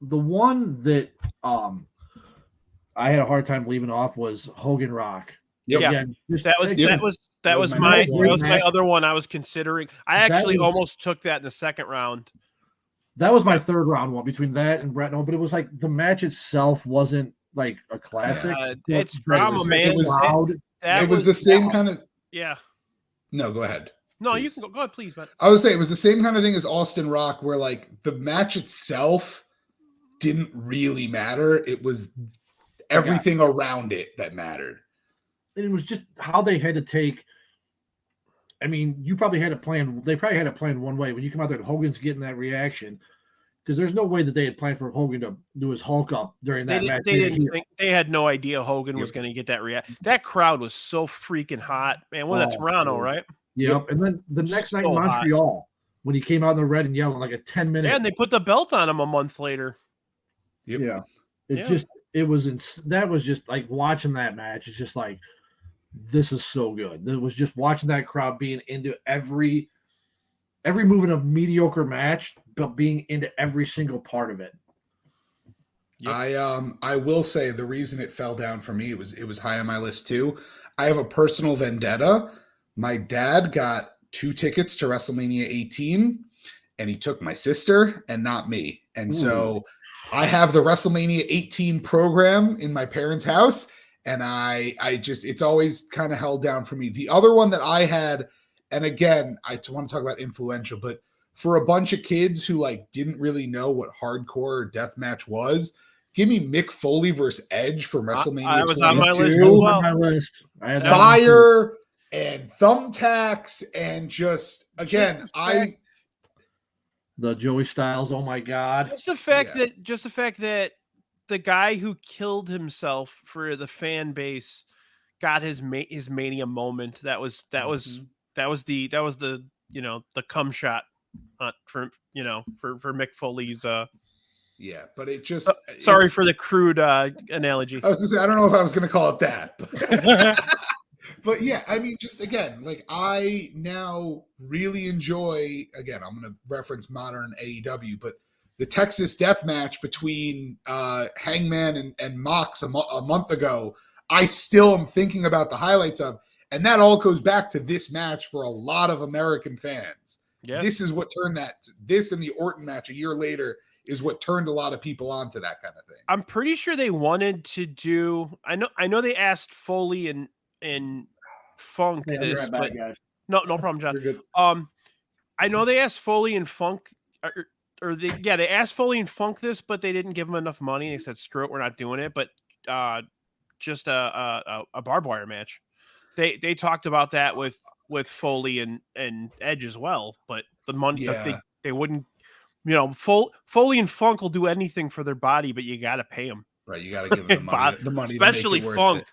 The one that I had a hard time leaving off was Hogan Rock. Yep. Yeah, that was my other one I was considering. I actually almost took that in the second round. That was my third round one between that and Brett. No, but it was like the match itself wasn't like a classic. It's drama, man. It was the same kind of. Yeah. No, go ahead. No, please. You can go. Go ahead, please. But I would say it was the same kind of thing as Austin Rock, where like the match itself didn't really matter. It was everything around it that mattered. And it was just how they had to take. I mean, you probably had a plan. They probably had it planned one way. When you come out there, Hogan's getting that reaction, because there's no way that they had planned for Hogan to do his Hulk up during that match. They had no idea Hogan was going to get that reaction. That crowd was so freaking hot, man. Well, that's Toronto, right? Yep. And then the next night in Montreal, when he came out in the red and yellow, like a 10-minute. Yeah, and they put the belt on him a month later. Yep. Yeah. That was just like watching that match. It's just like, this is so good. It was just watching that crowd being into every move in a mediocre match, but being into every single part of it. Yep. I will say the reason it fell down for me, it was high on my list too. I have a personal vendetta. My dad got 2 tickets to WrestleMania 18, and he took my sister and not me. And so I have the WrestleMania 18 program in my parents' house, and I just, it's always kind of held down for me. The other one that I had, and again, I want to talk about influential, but for a bunch of kids who like didn't really know what hardcore deathmatch was, give me Mick Foley versus Edge from WrestleMania I was 22. on my list as well. On my list. I had Fire and thumbtacks and just again, the Joey Styles. Oh my God! Just the fact that the guy who killed himself for the fan base got his Mania moment. That was the the cum shot for Mick Foley's. Yeah, but it just sorry for the crude analogy. I was just I don't know if I was going to call it that. But yeah, I mean, just again, like I now really enjoy, again, I'm going to reference modern AEW, but the Texas death match between Hangman and Mox a month ago, I still am thinking about the highlights of, and that all goes back to this match for a lot of American fans. Yeah. This is what turned this and the Orton match a year later is what turned a lot of people onto that kind of thing. I'm pretty sure they wanted to do, I know they asked Foley and Funk this, but no problem, John. I know they asked Foley and Funk, they asked Foley and Funk this, but they didn't give them enough money. They said, "Screw it, we're not doing it." But just a barbed wire match. They talked about that with Foley and Edge as well, but the money they wouldn't. Foley and Funk will do anything for their body, but you got to pay them. Right, you got to give them the money, especially Funk.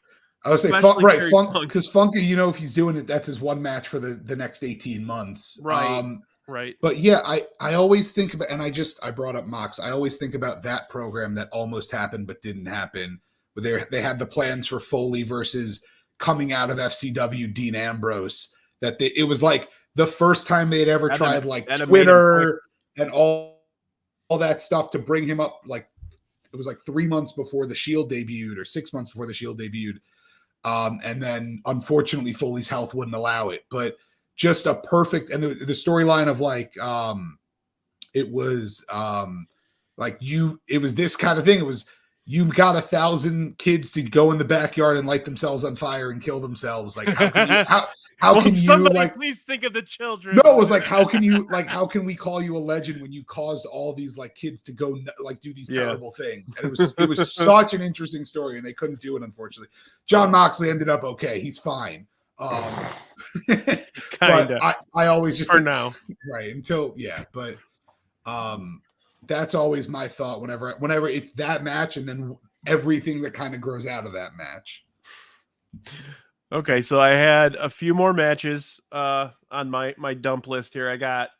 I would say Funk, right? Funk, because Funky, if he's doing it, that's his one match for the next 18 months, right? Right. But yeah, I always think about, and I brought up Mox. I always think about that program that almost happened but didn't happen. Where they had the plans for Foley versus coming out of FCW Dean Ambrose. It was like the first time they had ever tried like Twitter and all that stuff to bring him up. Like it was like 3 months before the Shield debuted or 6 months before the Shield debuted. And then unfortunately Foley's health wouldn't allow it, but just a perfect, and the storyline of like, it was this kind of thing. It was, you got 1,000 kids to go in the backyard and light themselves on fire and kill themselves. Like, how can you, how can you like, please think of the children. No, it was like, how can we call you a legend when you caused all these like kids to go like do these terrible things? And it was such an interesting story, and they couldn't do it, unfortunately. John Moxley ended up okay. He's fine. Kind of. I always just for now, right until but that's always my thought whenever it's that match, and then everything that kind of grows out of that match. Okay, so I had a few more matches on my dump list here. I got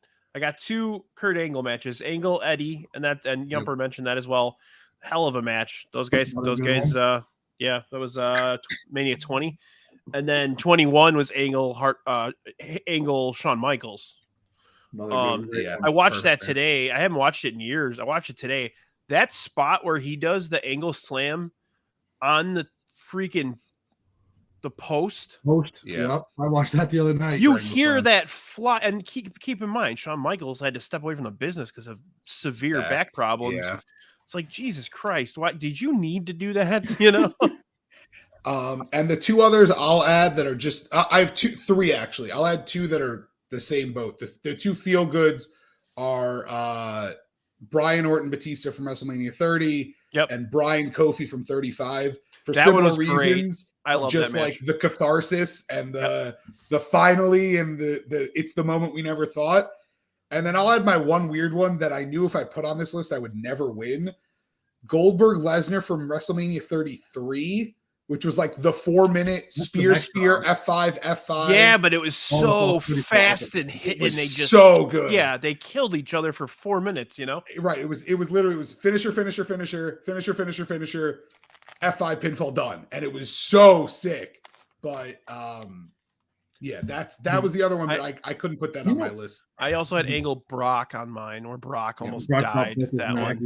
2 Kurt Angle matches, Angle Eddie, and Yumper mentioned that as well. Hell of a match. Those guys. That was Mania 20, and then 21 was Angle Shawn Michaels. I watched that today. I haven't watched it in years. I watched it today. That spot where he does the Angle Slam on the freaking the post. Yeah. I watched that the other night. You hear that fly, and keep in mind, Shawn Michaels had to step away from the business because of severe back problems. Yeah. It's like, Jesus Christ, why did you need to do that? And the 2 others I'll add that are just I have 3 actually. I'll add 2 that are the same boat. The 2 feel goods are Brian Orton Batista from WrestleMania 30 and Brian Kofi from 35 for similar reasons. Great. I love just that match. Like the catharsis and the finally and the it's the moment we never thought. And then I'll add my one weird one that I knew if I put on this list I would never win. Goldberg Lesnar from WrestleMania 33 which was like the 4-minute spear, F5, F5. Yeah, but it was so fast and hit, and they just so good. Yeah, they killed each other for 4 minutes. Right. It was literally finisher, F5 pinfall done, and it was so sick. But yeah, that was the other one, but I couldn't put that on my list. I also had Angle Brock on mine, where Brock almost died. That one,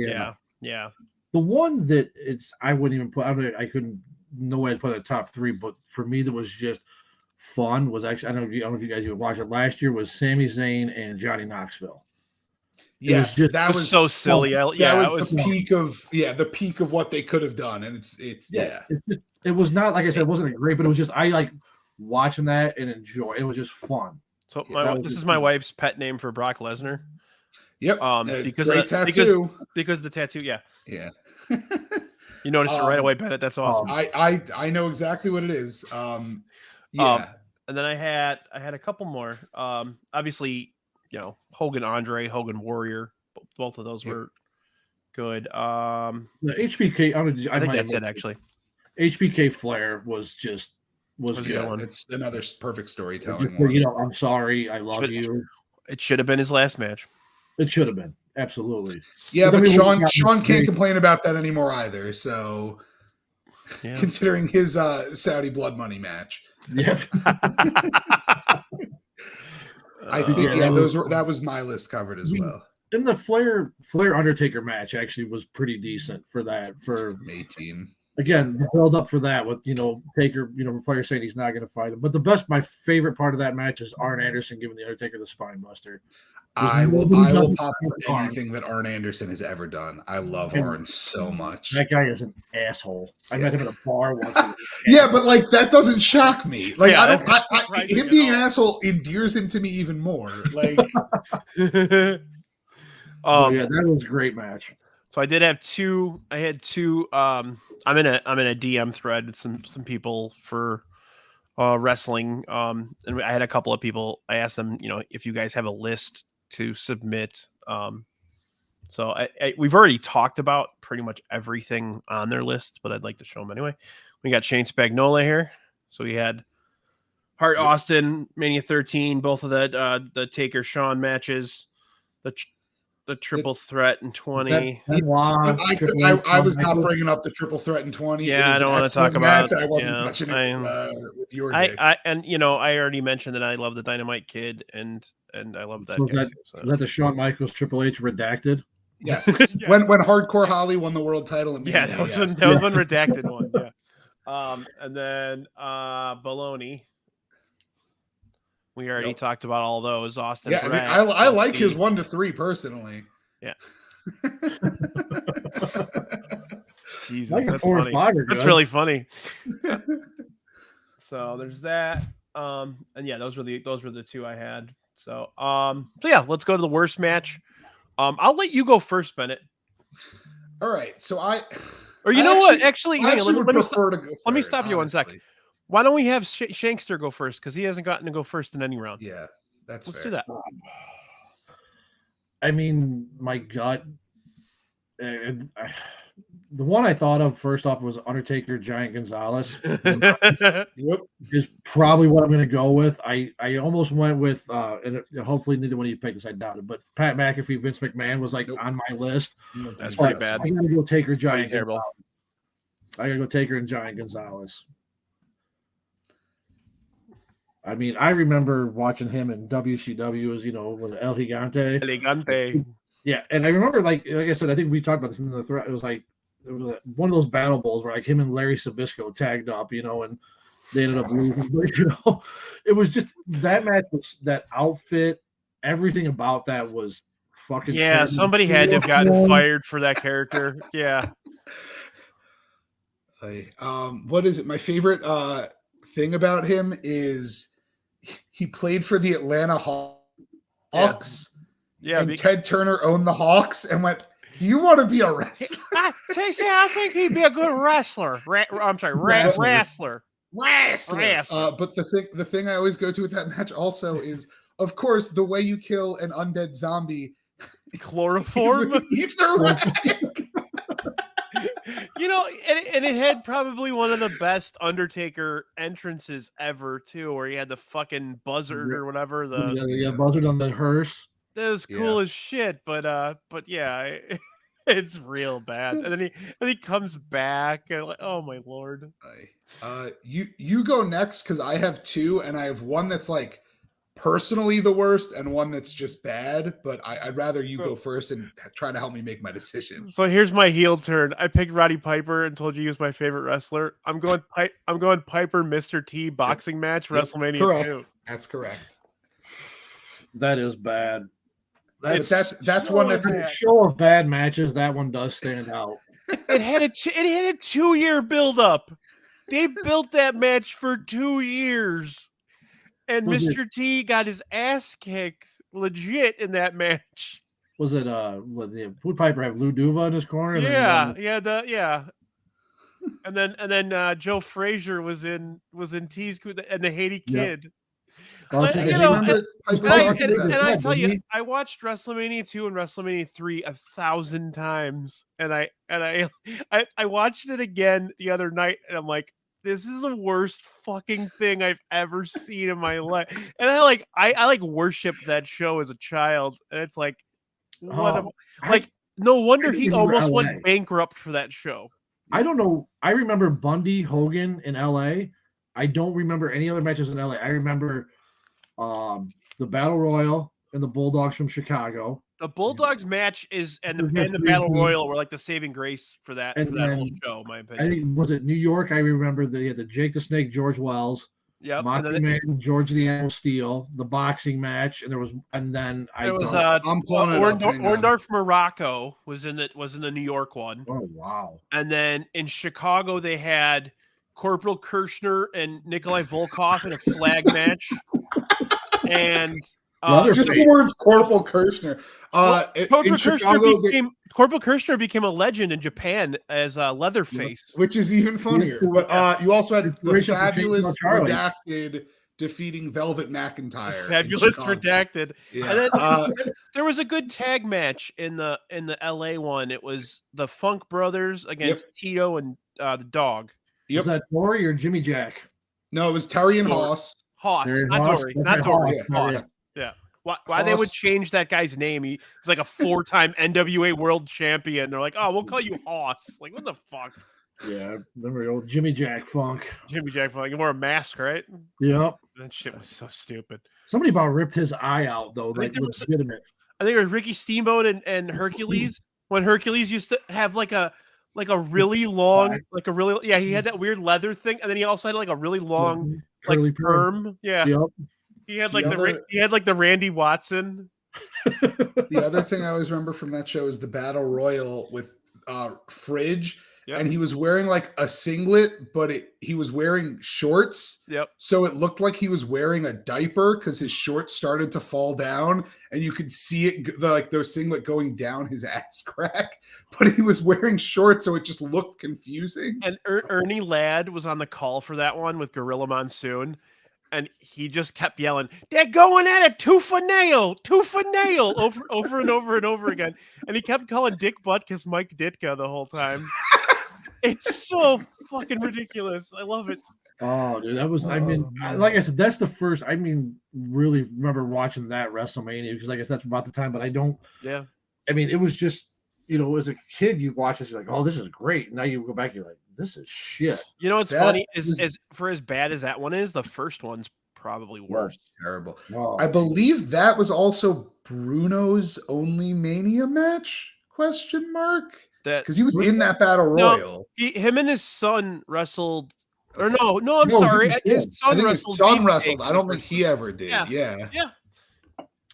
yeah. The one that I wouldn't even put. I couldn't. No way to put it in the top 3, but for me that was just fun was actually I don't know if you guys even watched it last year was Sami Zayn and Johnny Knoxville. Yes, that was so silly. That was the peak of what they could have done, and it was not like I said, it wasn't great, but it was just I like watching that and enjoy. It was just fun. So this is my wife's pet name for Brock Lesnar. Yep. Because of the tattoo. Yeah. You noticed it right away, Bennett. That's awesome. I know exactly what it is. And then I had a couple more. Obviously, Hogan Andre, Hogan Warrior. Both of those were good. The HBK. I think that's it actually. HBK Flair was good. It's another perfect storytelling one. I'm sorry, I love you. It should have been his last match. It should have been. Absolutely. Yeah, but Sean can't complain about that anymore either. So, considering his Saudi blood money match, I think that was my list covered as well. And the Flair Undertaker match actually was pretty decent for that. For 18. Again, the build up for that with Taker, Flair saying he's not going to fight him. But my favorite part of that match is Arn Anderson giving the Undertaker the spine buster. I will pop for anything that Arn Anderson has ever done. I love Arn so much. That guy is an asshole. I met him at a bar once. Yeah, but like that doesn't shock me. Like him being an asshole endears him to me even more. Like, that was a great match. So I did have two. I had two. I'm in a DM thread with some people for wrestling. And I had a couple of people. I asked them, if you guys have a list to submit. So we've already talked about pretty much everything on their list, but I'd like to show them anyway. We got Shane Spagnola here. So we had Hart Austin, Mania 13, both of the Taker Shawn matches, the triple threat in 20. I was not bringing up the triple threat in 20. Yeah, I don't want to talk about. I wasn't touching it with your dick. I already mentioned that I love the Dynamite Kid and I love that. Is that the Shawn Michaels Triple H redacted? Yes. Yes. When Hardcore Holly won the world title. That was when redacted one. Yeah. And then Baloney. We already talked about all those. Austin. Yeah, Brad, I like his 1 to 3 personally. Yeah. Jesus, that's funny. That's really funny. So there's that. And yeah, those were the two I had. So yeah, let's go to the worst match. I'll let you go first, Bennett. All right. So what? Actually, let me stop you 1 second. Honestly. Why don't we have Shankster go first? Because he hasn't gotten to go first in any round. Yeah, let's do that. I mean, my gut. The one I thought of first off was Undertaker Giant Gonzalez. Yep. Is probably what I'm going to go with. I almost went with, and hopefully neither one of you picked this, I doubt it, but Pat McAfee, Vince McMahon was like on my list. That's pretty bad. I got to go Taker Giant Gonzalez. I got to go Taker and Giant Gonzalez. I mean, I remember watching him in WCW as, was El Gigante. El Gigante. Yeah, and I remember, like I said, I think we talked about this in the thread. It was one of those battle bowls where like him and Larry Sabisco tagged up, and they ended up losing. But, it was just that match was that outfit. Everything about that was fucking. Yeah, crazy. Somebody had to have gotten fired for that character. Yeah. What is it? My favorite thing about him is he played for the Atlanta Hawks. Yeah. And Ted Turner owned the Hawks and went, "Do you want to be a wrestler?" I think he'd be a good wrestler. Wrestler. But the thing I always go to with that match also is, of course, the way you kill an undead zombie. Chloroform. You know, and it had probably one of the best Undertaker entrances ever too, where he had the fucking buzzard or whatever. The buzzard on the hearse. That was cool as shit, but yeah, it's real bad. And then he comes back and like, oh my lord. You go next because I have two, and I have one that's like personally the worst and one that's just bad, but I'd rather you go first and try to help me make my decision. So here's my heel turn. I picked Roddy Piper and told you he was my favorite wrestler. I'm going Piper Mr. T boxing match, WrestleMania correct. 2. That's correct. That is bad. That's one that's a show of bad matches. That one does stand out. It had a 2-year build up. They built that match for 2 years. And Mr. T got his ass kicked legit in that match. Was it would Piper have Lou Duva in his corner? Yeah. And then Joe Frazier was in T's and the Haiti Kid. Yep. I tell you, I watched WrestleMania 2 and WrestleMania 3 1,000 times, and I watched it again the other night, and I'm like, this is the worst fucking thing I've ever seen in my life. And I worshiped that show as a child, and it's like, no wonder he almost went bankrupt for that show. I don't know. I remember Bundy Hogan in LA. I don't remember any other matches in LA. I remember the Battle Royal and the Bulldogs from Chicago. The Bulldogs match and the Battle Royal were like the saving grace for that whole show, in my opinion. I think was it New York. I remember the Jake the Snake, George Wells. Yep. Man, George the Animal Steel, the boxing match, and Orndorff Morocco was in the New York one. Oh wow! And then in Chicago they had Corporal Kirshner and Nikolai Volkov in a flag match. And just the words Corporal Kirshner. Corporal Kirshner became a legend in Japan as Leatherface, which is even funnier. But you also had the fabulous Redacted defeating Velvet McIntyre. Fabulous Redacted. Yeah. And then there was a good tag match in the LA one. It was the Funk Brothers against Tito and the Dog. Was that Tori or Jimmy Jack? No, it was Terry and Hoss. Not Tori. Hoss. Yeah. Why they would change that guy's name? He's like a 4-time NWA World Champion. They're like, oh, we'll call you Hoss. Like, what the fuck? Yeah, remember old Jimmy Jack Funk. Jimmy Jack Funk. He wore a mask, right? Yep. That shit was so stupid. Somebody about ripped his eye out though. Like legitimate. I think it was Ricky Steamboat and Hercules. When Hercules used to have like a really long, he had that weird leather thing, and then he also had like a really long perm. Yeah. Yep. He had the Randy Watson. The other thing I always remember from that show is the Battle Royal with Fridge, and he was wearing like a singlet, but he was wearing shorts. Yep. So it looked like he was wearing a diaper because his shorts started to fall down, and you could see it like the singlet going down his ass crack. But he was wearing shorts, so it just looked confusing. And Ernie Ladd was on the call for that one with Gorilla Monsoon. And he just kept yelling, "They're going at it tooth for nail, over and over and over again." And he kept calling Dick Butkus Mike Ditka the whole time. It's so fucking ridiculous. I love it. Oh, dude, that was. I mean, like I said, that's the first. I mean, really remember watching that WrestleMania because I guess that's about the time. But I don't. Yeah. I mean, it was just as a kid, you watch this, you're like, "Oh, this is great." Now you go back, you're like, this is shit. You know what's funny is for as bad as that one is, the first one's probably worse. Terrible. Oh. I believe that was also Bruno's only Mania match? Because he was in that Battle Royal. Him and his son wrestled. Or no, I'm sorry. His son wrestled. I don't think he ever did. Yeah.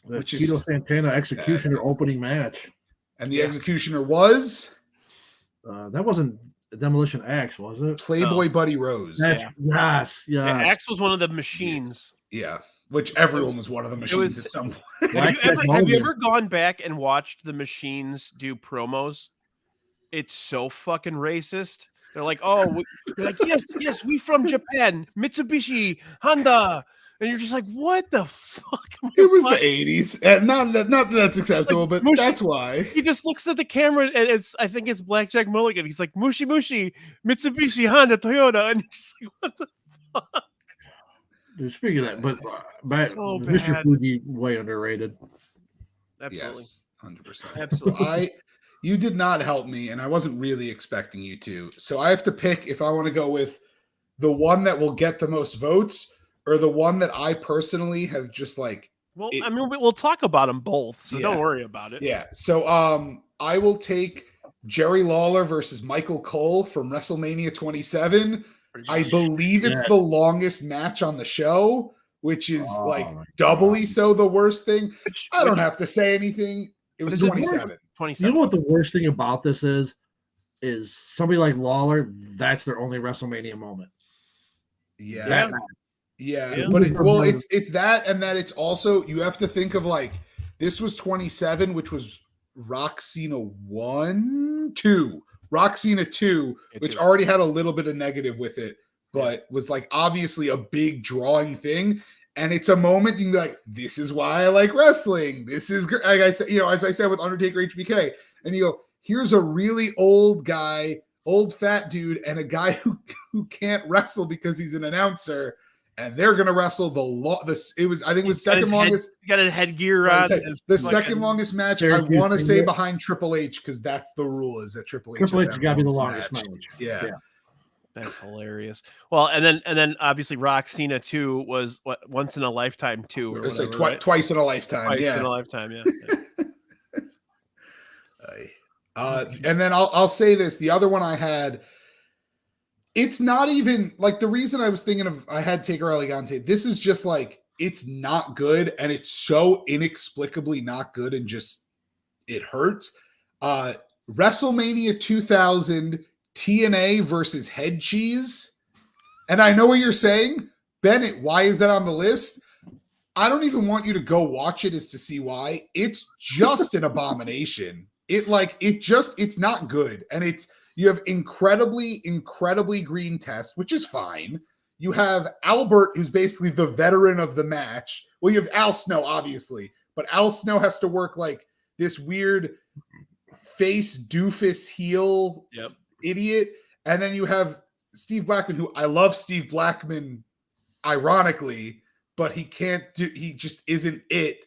Which is Tito Santana Executioner opening match. And the Executioner was? That wasn't Demolition Axe, was it? Playboy Buddy Rose. Yes. Axe was one of the machines. Yeah. Which everyone was one of the machines at some point. Have you ever gone back and watched the machines do promos? It's so fucking racist. They're like, yes, we from Japan, Mitsubishi, Honda, and you're just like, what the fuck? It was the 80s. And not that that's acceptable, Like, but Mushi- that's why. He just looks at the camera, and I think it's Blackjack Mulligan. He's like, Mushi Mushi, Mitsubishi, Honda, Toyota, and you're just like, what the fuck? Dude, speaking of that, but So Mr. bad. Fuji way underrated. Absolutely. Yes, 100%. Absolutely. You did not help me, and I wasn't really expecting you to. So I have to pick if I want to go with the one that will get the most votes or the one that I personally have just like. Well, I mean, we'll talk about them both, so Yeah. don't worry about it. Yeah. So I will take Jerry Lawler versus Michael Cole from WrestleMania 27. I believe it's the longest match on the show, which is doubly so the worst thing. I don't have to say anything. It was 27. 27. You know what the worst thing about this is somebody like Lawler, that's their only WrestleMania moment. Yeah. But it's that, and that it's also, you have to think of like, this was 27, which was Rock Cena 1, 2. Rock Cena 2, which already had a little bit of negative with it, but was like obviously a big drawing thing. And it's a moment you can be like, this is why I like wrestling. This is great. Like I said, as I said with Undertaker HBK, and you go, here's a really old guy, old fat dude, and a guy who can't wrestle because he's an announcer, and they're gonna wrestle I think it was second longest. He got his headgear on. The second longest match, I want to say, behind Triple H, because that's the rule, is that Triple H has got to be the longest match. Yeah. That's hilarious. Well, and then obviously Rock Cena 2 was what, once in a lifetime too, or it's whatever, like twice in a lifetime. Twice in a lifetime, and then I'll say this: the other one I had, it's not even like the reason I was thinking of. I had Taker Elegante. This is just like, it's not good, and it's so inexplicably not good, and just it hurts. WrestleMania 2000. TNA versus Head Cheese. And I know what you're saying. Bennett, why is that on the list? I don't even want you to go watch it as to see why. It's just an abomination. It's not good. And you have incredibly green test, which is fine. You have Albert, who's basically the veteran of the match. Well, you have Al Snow, obviously, but Al Snow has to work like this weird face doofus heel idiot. And then you have Steve Blackman, who I love Steve Blackman, ironically, but he just isn't it.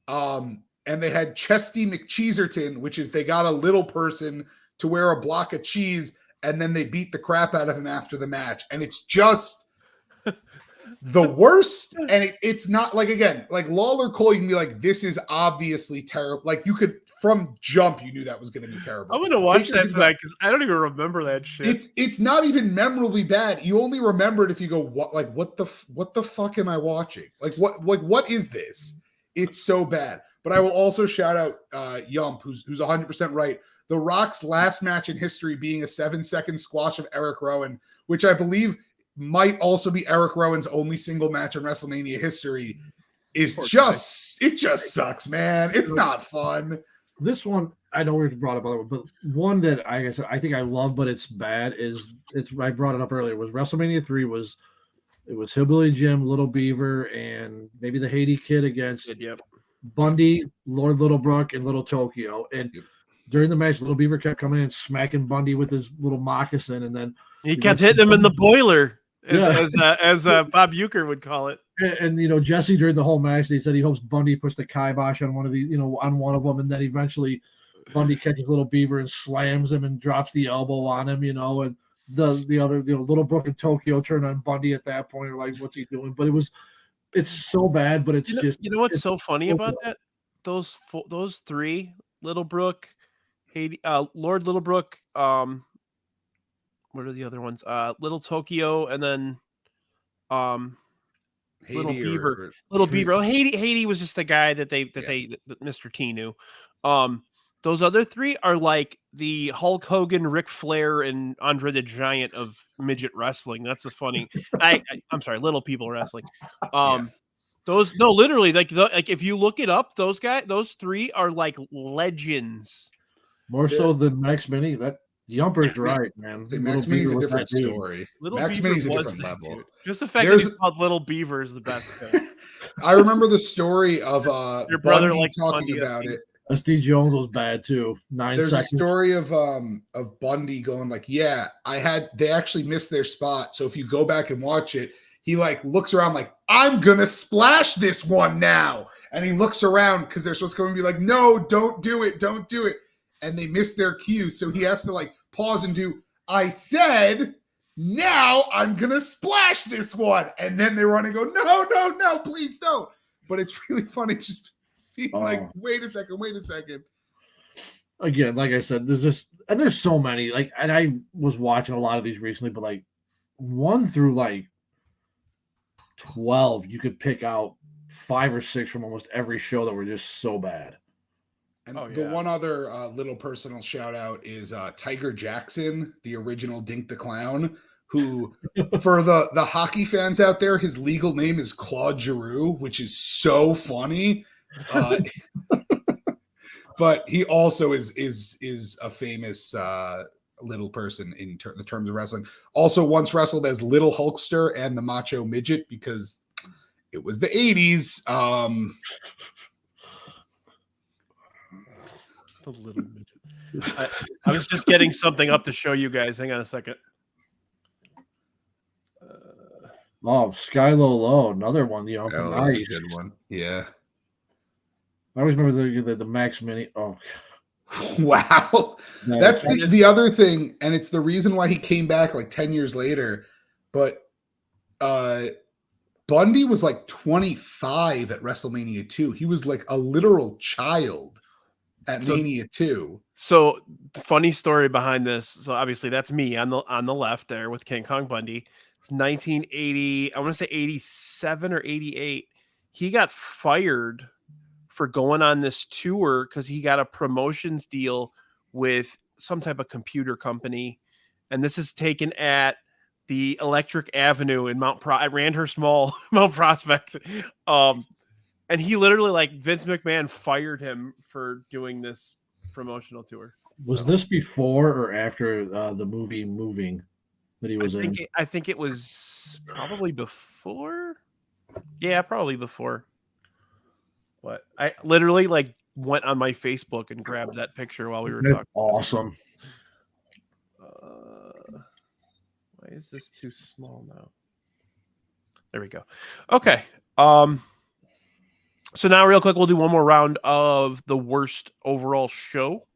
And they had Chesty McCheeserton, which is they got a little person to wear a block of cheese, and then they beat the crap out of him after the match. And it's just the worst. And it's not like, again, like Lawler Cole, you can be like, this is obviously terrible. Like you could, from jump, you knew that was going to be terrible. I'm going to watch that tonight because I don't even remember that shit. It's not even memorably bad. You only remember it if you go, what the fuck am I watching? What is this? It's so bad. But I will also shout out Yump, who's 100% right. The Rock's last match in history being a 7-second squash of Eric Rowan, which I believe might also be Eric Rowan's only single match in WrestleMania history, is it just sucks, man. It's not fun. This one, I know we brought up other one, but one that I think I love, but it's bad I brought it up earlier, was WrestleMania 3 it was Hillbilly Jim, Little Beaver, and maybe the Haiti Kid against Bundy, Lord Littlebrook, and Little Tokyo. And during the match, Little Beaver kept coming in and smacking Bundy with his little moccasin, and then he kept hitting him in the boiler, as Bob Uecker would call it. And Jesse during the whole match, they said he hopes Bundy puts the kibosh on one of them, and then eventually Bundy catches Little Beaver and slams him and drops the elbow on him, and the other Little Brook and Tokyo turn on Bundy at that point, or like, what's he doing? But it's so bad, but it's what's so funny about that? Those three, Little Brook, Haiti, Lord Littlebrook, what are the other ones? Little Tokyo, and then Little Beaver. Beaver. Oh, Haiti was just the guy that Mr. T knew. Those other three are like the Hulk Hogan, Ric Flair, and Andre the Giant of midget wrestling. That's the funny. I'm sorry, little people wrestling. Those literally like if you look it up, those three are like legends. More so than Max Mini. That Yumper's right, man. Max Mini's a different story. Max Mini's a different level. Dude. Just the fact that he's called Little Beaver is the best thing. I remember the story of your brother Bundy like talking Bundy, about SD. it. SD Jones was bad too. There's a story of Bundy going like, yeah, they actually missed their spot. So if you go back and watch it, he like looks around like, I'm gonna splash this one now. And he looks around because they're supposed to come and be like, no, don't do it. And they missed their cue. So he has to like pause and do, I said, now I'm gonna splash this one. And then they run and go, no, please don't. But it's really funny just being like, wait a second. Again, like I said, there's so many. Like, and I was watching a lot of these recently, but like 1 through like 12, you could pick out 5 or 6 from almost every show that were just so bad. And the one other little personal shout out is Tiger Jackson, the original Dink the Clown, who for the hockey fans out there, his legal name is Claude Giroux, which is so funny. But he also is a famous little person in the terms of wrestling. Also once wrestled as Little Hulkster and the Macho Midget because it was the 80s. The Little Midget. I was just getting something up to show you guys. Hang on a second. Skylo Low, another one. You know, that's a good one. Yeah. I always remember the Max Mini. Oh, wow. That's the other thing, and it's the reason why he came back like 10 years later. But Bundy was like 25 at WrestleMania 2. He was like a literal child at Mania 2. So the funny story behind this. So obviously that's me on the left there with King Kong Bundy. It's 1980. I want to say 87 or 88. He got fired for going on this tour because he got a promotions deal with some type of computer company. And this is taken at the Electric Avenue in Randhurst Mall, Mount Prospect. And he literally, like, Vince McMahon fired him for doing this promotional tour. Was this before or after the movie Moving that he was in? I think it was probably before. Yeah, probably before. But I literally like went on my Facebook and grabbed that picture while we were talking. Awesome. Why is this too small now? There we go. Okay. So now real quick, we'll do one more round of the worst overall show.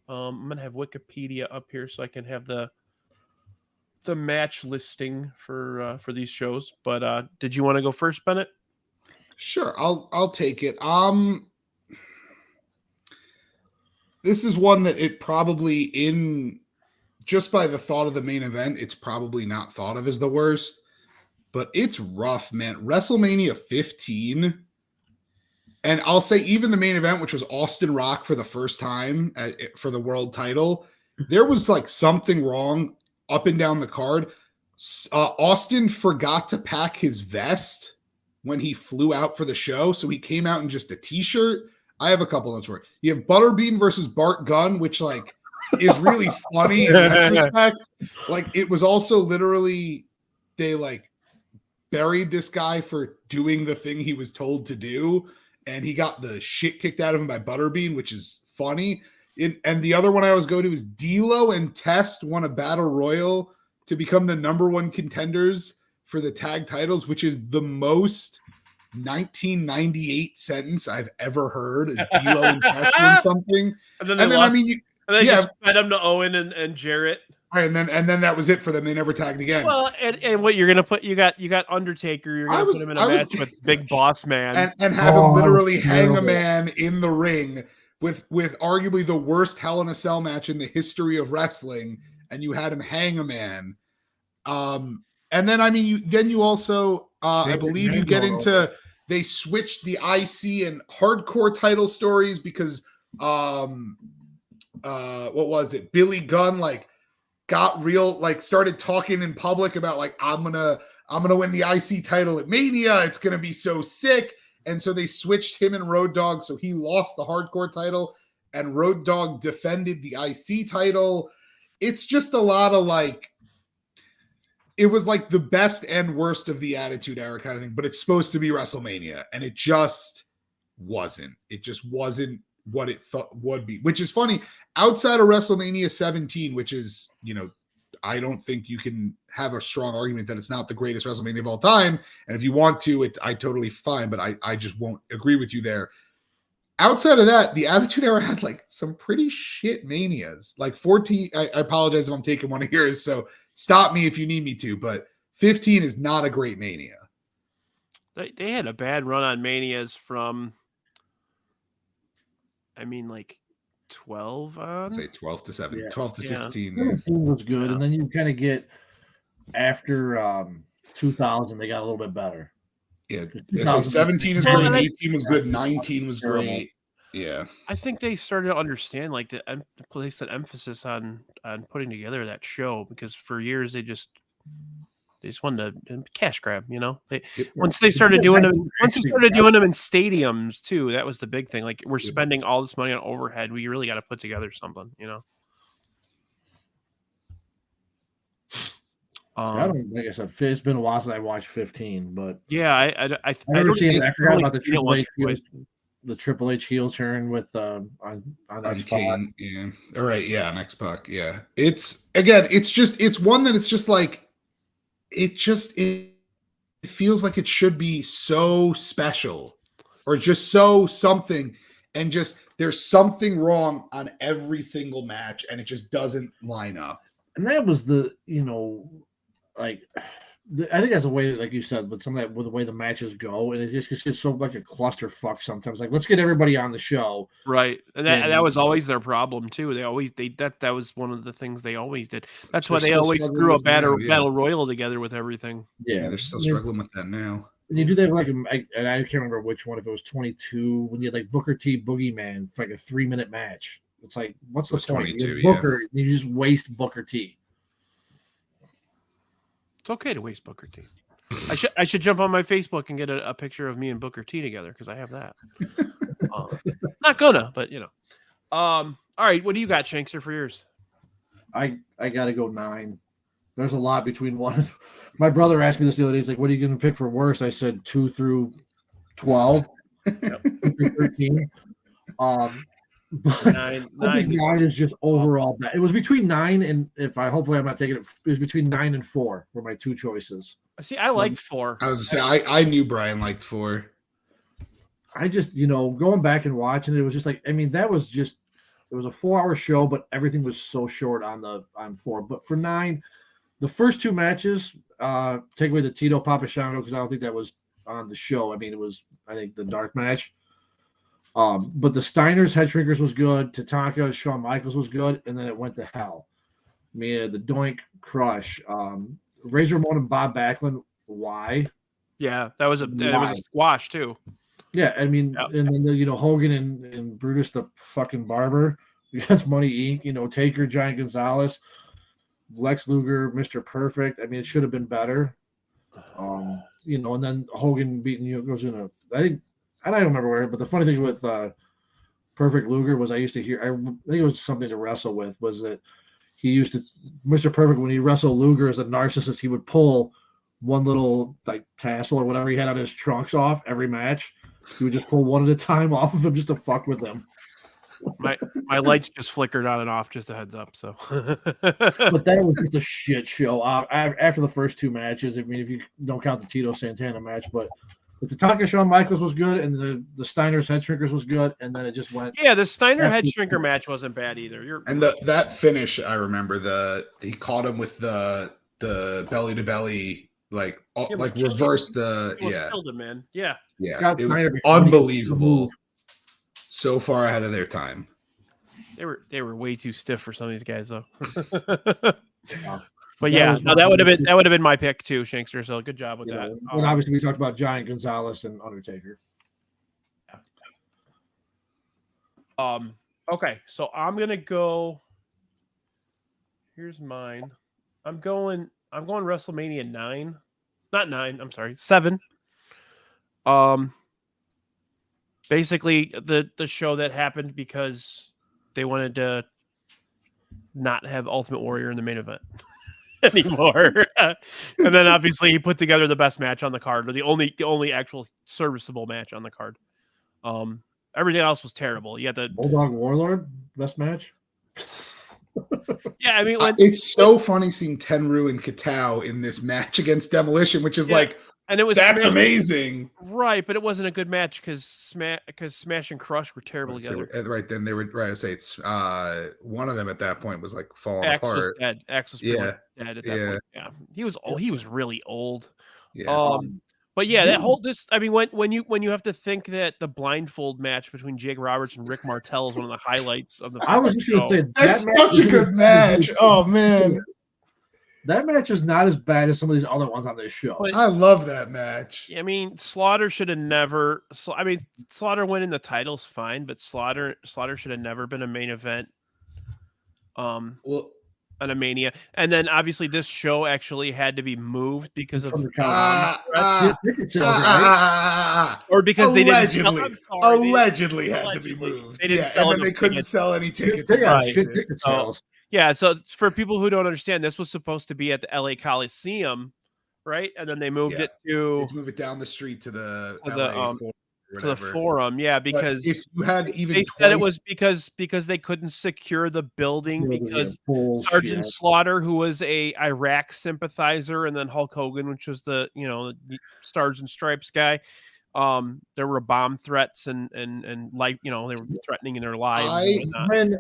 I'm going to have Wikipedia up here so I can have the match listing for these shows. But did you want to go first, Bennett? Sure, I'll take it. This is one that it probably just by the thought of the main event, it's probably not thought of as the worst, but it's rough, man. WrestleMania 15, and I'll say even the main event, which was Austin Rock for the first time for the world title, there was like something wrong up and down the card. Austin forgot to pack his vest when he flew out for the show, so he came out in just a t-shirt. I have a couple notes for it. You have Butterbean versus Bart Gunn, which like is really funny in retrospect. Like it was also literally they like buried this guy for doing the thing he was told to do, and he got the shit kicked out of him by Butterbean, which is funny. And the other one I always go to is D'Lo and Test won a battle royal to become the #1 contenders for the tag titles, which is the most 1998 sentence I've ever heard. Is D'Lo and Test win something? And then they just fed them to Owen and Jarrett. Right, and then that was it for them. They never tagged again. Well, and what you're gonna put? You got Undertaker. You're gonna put him in a match with Big Boss Man and have him literally hang a man in the ring with arguably the worst Hell in a Cell match in the history of wrestling, and you had him hang a man. And then you also I believe you get into they switched the IC and hardcore title stories because what was it? Billy Gunn like got real, like started talking in public about like I'm gonna win the IC title at Mania. It's gonna be so sick. And so they switched him and Road Dogg. So he lost the hardcore title and Road Dogg defended the IC title. it's just a lot of like, it was like the best and worst of the Attitude Era kind of thing, but it's supposed to be WrestleMania, and it just wasn't. It just wasn't what it thought would be, which is funny. Outside of WrestleMania 17, which is, I don't think you can have a strong argument that it's not the greatest WrestleMania of all time. And if you want to, I totally fine, but I just won't agree with you there. Outside of that, the Attitude Era had like some pretty shit manias. Like 14, I apologize if I'm taking one of yours, so stop me if you need me to, but 15 is not a great mania. They had a bad run on manias from, like 12 on? I'd say 12 to 7, Yeah. 12 to 16. 17 was good, and then you kind of get after 2000, they got a little bit better. Yeah, so 17 is great, 18 was good, 19 was great. Yeah, I think they started to understand like the place an emphasis on putting together that show, because for years they just wanted to cash grab. Once they started doing them in stadiums too, that was the big thing. Like, we're spending all this money on overhead, we really got to put together something. Like I said, it's been a while since I watched 15, but yeah, I never seen it. I forgot about the Triple H heel turn with on Kane. Yeah, all right. Yeah, on X-Pac. Yeah, it's one that it's just like it feels like it should be so special or just so something, and just there's something wrong on every single match, and it just doesn't line up. And that was I think that's a way, like you said, with some of that, with the way the matches go, and it just gets so like a clusterfuck sometimes. Like, let's get everybody on the show, right? And that was always their problem too. That was one of the things they always did. That's why they always threw a battle royal together with everything. Yeah, they're still struggling with that now. And you do that like, and I can't remember which one. If it was 22, when you had like Booker T, Boogeyman for like a 3-minute match. It's like, what's the point? 22, Booker, you just waste Booker T. It's okay to waste Booker T. I should jump on my Facebook and get a picture of me and Booker T together, because I have that. Not gonna, but all right, what do you got, Shankster, for yours? I gotta go 9. There's a lot between 1. My brother asked me this the other day. He's like, "What are you gonna pick for worst?" I said 2 through 12, 2 through 13. But 9 is just overall bad. It was between 9 and, hopefully I'm not taking it. It was between 9 and 4 were my 2 choices. See, I liked 4. I was gonna say I knew Brian liked 4. I just going back and watching it, it was just like, that was just, it was a 4-hour show, but everything was so short on 4. But for 9, the first 2 matches, take away the Tito Papashango, because I don't think that was on the show. It was, I think, the dark match. But the Steiners, Head Shrinkers was good. Tatanka, Shawn Michaels was good, and then it went to hell. The Doink Crush, Razor Ramon and Bob Backlund. Why? Yeah, that was a squash too. Yeah, and then Hogan and Brutus the fucking Barber against Money Inc. Taker, Giant Gonzalez, Lex Luger, Mr. Perfect. It should have been better. And then Hogan beating goes in I think. I don't remember where, but the funny thing with Perfect Luger was I used to hear, I think it was something to wrestle with, was that he used to, Mr. Perfect, when he wrestled Luger as a narcissist, he would pull one little like tassel or whatever he had on his trunks off every match. He would just pull one at a time off of him just to fuck with him. My lights just flickered on and off, just a heads up. So, but that was just a shit show. After the first 2 matches, if you don't count the Tito Santana match, but the Tatanka Shawn Michaels was good, and the Steiners Head Shrinkers was good, and then it just went. Yeah, the Steiner Head Shrinker match wasn't bad either. That finish, I remember he caught him with the belly to belly, reverse the killed him, man. Yeah, it was unbelievable. So far ahead of their time. They were way too stiff for some of these guys, though. Yeah. But that would have been my pick too, Shankster. So good job with that. And obviously, we talked about Giant Gonzalez and Undertaker. Okay, so I'm gonna go. Here's mine. I'm going WrestleMania 9, not 9. I'm sorry, 7. Basically the show that happened because they wanted to not have Ultimate Warrior in the main event anymore. And then obviously he put together the best match on the card, or the only actual serviceable match on the card. Everything else was terrible. You had the Bulldog Warlord best match. Yeah, I mean, it's so funny seeing Tenryu and Katao in this match against Demolition, which is like, and it was amazing, right? But it wasn't a good match because Smash and Crush were terrible together. Right then, they were right. I say it's one of them at that point was like falling Axe apart. was dead. Axe was dead at that point. Yeah, he was old. He was really old. Yeah. But yeah, that whole I mean, when you have to think that the blindfold match between Jake Roberts and Rick Martel is one of the highlights of the. I was just going to say that's such a good match. Oh man, that match is not as bad as some of these other ones on this show. But, I love that match. I mean, Slaughter should have never. I mean, Slaughter winning the title's fine, but Slaughter should have never been a main event. Well. On a Mania, and then obviously this show actually had to be moved because of or because they didn't allegedly had to be moved. They didn't sell, and then they couldn't sell any tickets. So for people who don't understand, this was supposed to be at the LA Coliseum, right? And then they moved it to move it down the street to the LA to the Forum, because if you had they said it was because they couldn't secure the building because Sergeant Slaughter, who was a Iraq sympathizer, and then Hulk Hogan, which was the the Stars and Stripes guy. There were bomb threats and like they were threatening in their lives.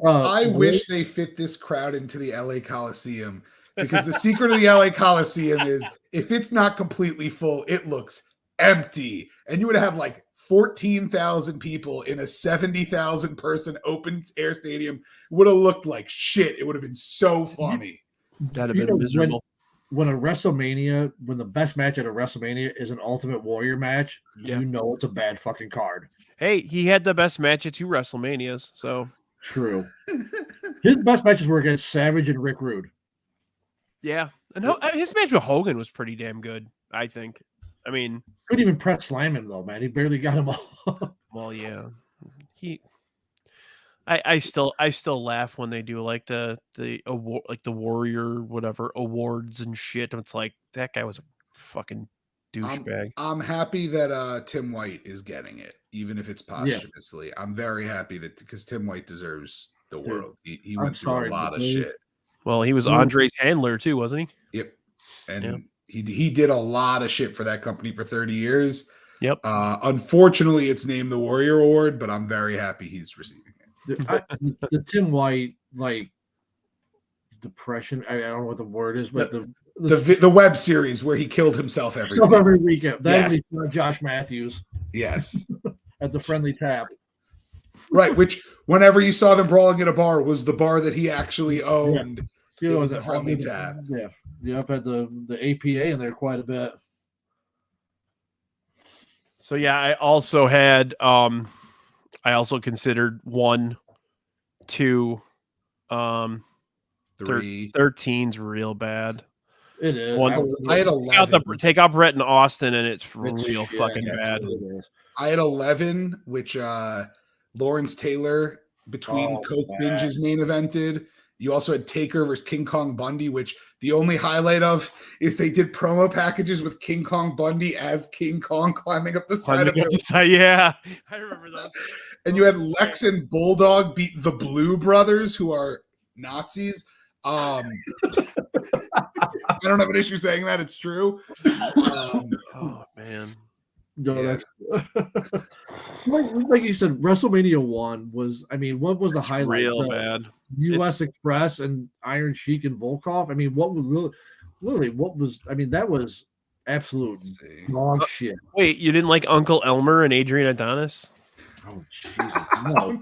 I wish they fit this crowd into the LA Coliseum, because the secret of the LA Coliseum is if it's not completely full, it looks empty, and you would have like 14,000 people in a 70,000 person open air stadium. Would have looked like shit. It would have been so funny. That'd have been miserable. When a WrestleMania, when the best match at a WrestleMania is an Ultimate Warrior match, you know it's a bad fucking card. Hey, he had the best match at 2 WrestleManias, so true. His best matches were against Savage and Rick Rude. Yeah, and his match with Hogan was pretty damn good, I think. I mean, couldn't even press slam him though, man. He barely got him off. Well, yeah, I still laugh when they do like the award, like the Warrior whatever awards and shit. It's like that guy was a fucking douchebag. I'm happy that Tim White is getting it, even if it's posthumously. Yeah. I'm very happy that because Tim White deserves the world. He went through a lot of shit. Well, he was Andre's handler too, wasn't he? Yep, and. He did a lot of shit for that company for 30 years. Yep. Unfortunately, it's named the Warrior Award, but I'm very happy he's receiving it. The Tim White depression. I don't know what the word is, but the web series where he killed himself every weekend. That was Josh Matthews. Yes. At the Friendly Tap. Right, which whenever you saw them brawling at a bar was the bar that he actually owned. Yeah. It was the Friendly Tap. Yeah. Yep, had the APA in there quite a bit. So yeah, I also had I also considered 1, 2, 3. 13's real bad. It is. I had 11. Take out Brett and Austin, and it's real fucking bad. I had 11, which Lawrence Taylor between Coke Binge's main evented. You also had Taker versus King Kong Bundy, which the only highlight of is they did promo packages with King Kong Bundy as King Kong climbing up the side of it. Yeah, I remember those. And you had Lex and Bulldog beat the Blue Brothers, who are Nazis. I don't have an issue saying that. It's true. Oh, man. No, that's like you said. WrestleMania 1 was. I mean, what was the highlight? Real bad. U.S. Express and Iron Sheik and Volkov. I mean, what was literally what was? I mean, that was absolute dog shit. Wait, you didn't like Uncle Elmer and Adrian Adonis? Oh, Jesus, no.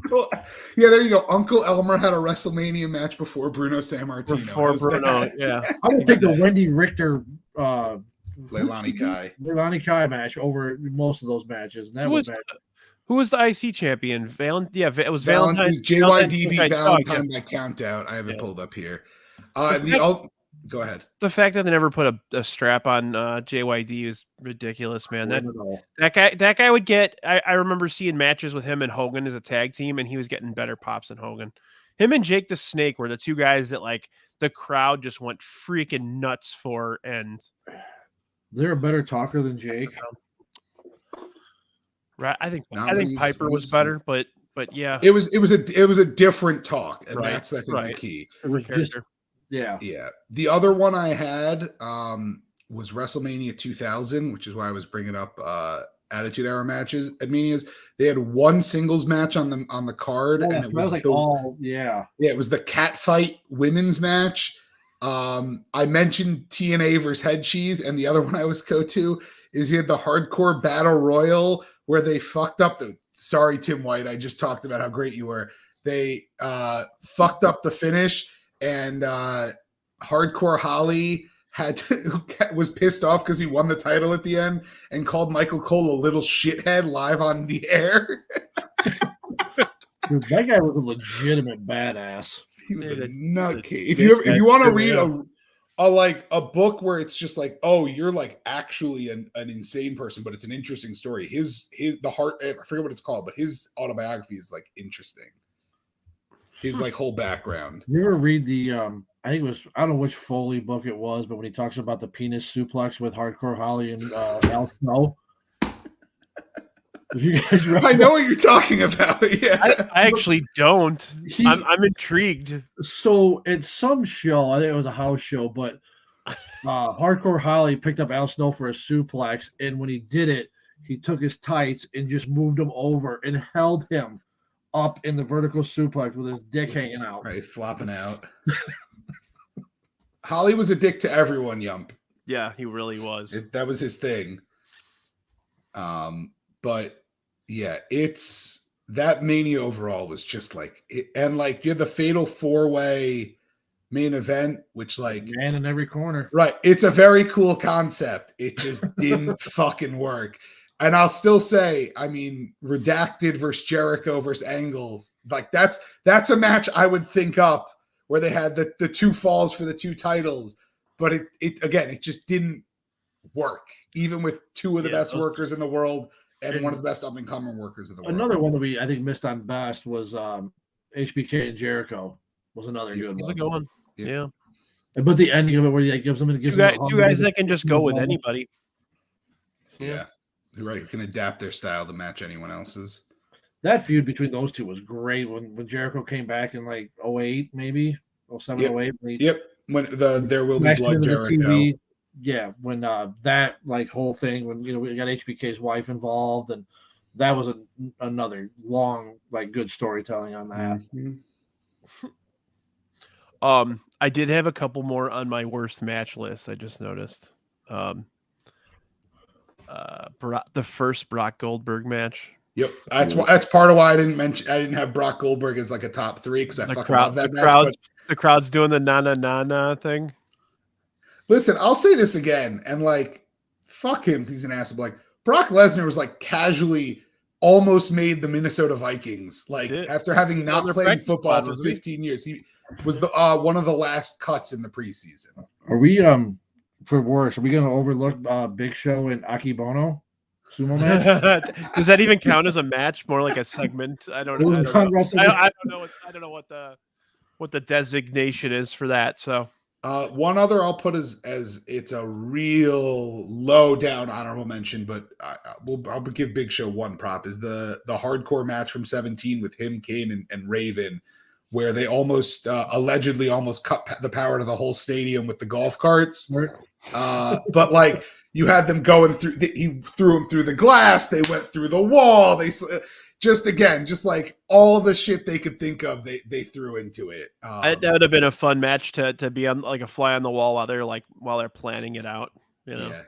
Yeah, there you go. Uncle Elmer had a WrestleMania match before Bruno Sammartino. Before Bruno, yeah. I would take the Wendy Richter. Leilani Kai match over most of those matches. And that who was the IC champion? It was Valentine. JYD beat Valentine by count out. I have it pulled up here. Go ahead. The fact that they never put a strap on JYD is ridiculous, man. That guy would get. I remember seeing matches with him and Hogan as a tag team, and he was getting better pops than Hogan. him and Jake the Snake were the two guys that like the crowd just went freaking nuts for. And they're a better talker than Jake. Right. I think Piper was better, but yeah, it was a different talk, and that's I think the key. It was just yeah. The other one I had was WrestleMania 2000, which is why I was bringing up Attitude Era matches at Manias. They had one singles match on the card, and it was like it was the cat fight women's match. I mentioned TNA versus Head Cheese, and the other one I was go to is you had the Hardcore Battle Royal where they fucked up the. Sorry, Tim White, I just talked about how great you were. They fucked up the finish, and Hardcore Holly was pissed off because he won the title at the end and called Michael Cole a little shithead live on the air. Dude, that guy was a legitimate badass. He was a nutcase. If you want to read a book where it's just like, oh, you're like actually an insane person, but it's an interesting story. I forget what it's called, but his autobiography is like interesting. His like whole background. You ever read the I think it was, I don't know which Foley book it was, but when he talks about the penis suplex with Hardcore Holly and Al Snow. You guys I know what you're talking about. Yeah, I actually don't. I'm intrigued. So at some show, I think it was a house show, but Hardcore Holly picked up Al Snow for a suplex, and when he did it, he took his tights and just moved him over and held him up in the vertical suplex with his dick hanging out. Right, flopping out. Holly was a dick to everyone, Yump. Yeah, he really was. That was his thing. But yeah, it's that Mania overall was just like, and like you had the fatal 4-way main event, which like man in every corner. Right. It's a very cool concept. It just didn't fucking work. And I'll still say, I mean, Redacted versus Jericho versus Angle, like that's a match I would think up where they had the two falls for the two titles, but it just didn't work, even with two of the best workers in the world and one of the best up and coming workers in the world. Another one that I think missed on best was HBK and Jericho was another good one. It's a good one. Yeah. But the ending of it where he gives them two guys that can just go with anybody. Yeah. Right. You can adapt their style to match anyone else's. That feud between those two was great when Jericho came back in like 08, maybe 07, 08. Yep. When There Will Be Blood Jericho. Yeah, when that like whole thing, when we got HBK's wife involved, and that was another long, like good storytelling on that. Mm-hmm. I did have a couple more on my worst match list. I just noticed. The first Brock Goldberg match. Yep, that's part of why I didn't have Brock Goldberg as like a top 3 because I fucking love that match. The crowd's doing the na thing. Listen, I'll say this again, and like, fuck him because he's an asshole. Like Brock Lesnar was like casually almost made the Minnesota Vikings. Like after having not played football for 15 years, he was the one of the last cuts in the preseason. Are we for worse? Are we going to overlook Big Show and Akibono sumo match? Does that even count as a match? More like a segment? I don't know. I don't know what the designation is for that. So. One other I'll put as it's a real low down honorable mention, but I'll give Big Show one prop is the hardcore match from 17 with him, Kane, and Raven, where they allegedly cut the power to the whole stadium with the golf carts. But like you had them going through, he threw them through the glass, they went through the wall, just like all the shit they could think of, they threw into it. That would have been a fun match to be on like a fly on the wall while they're planning it out. Yeah.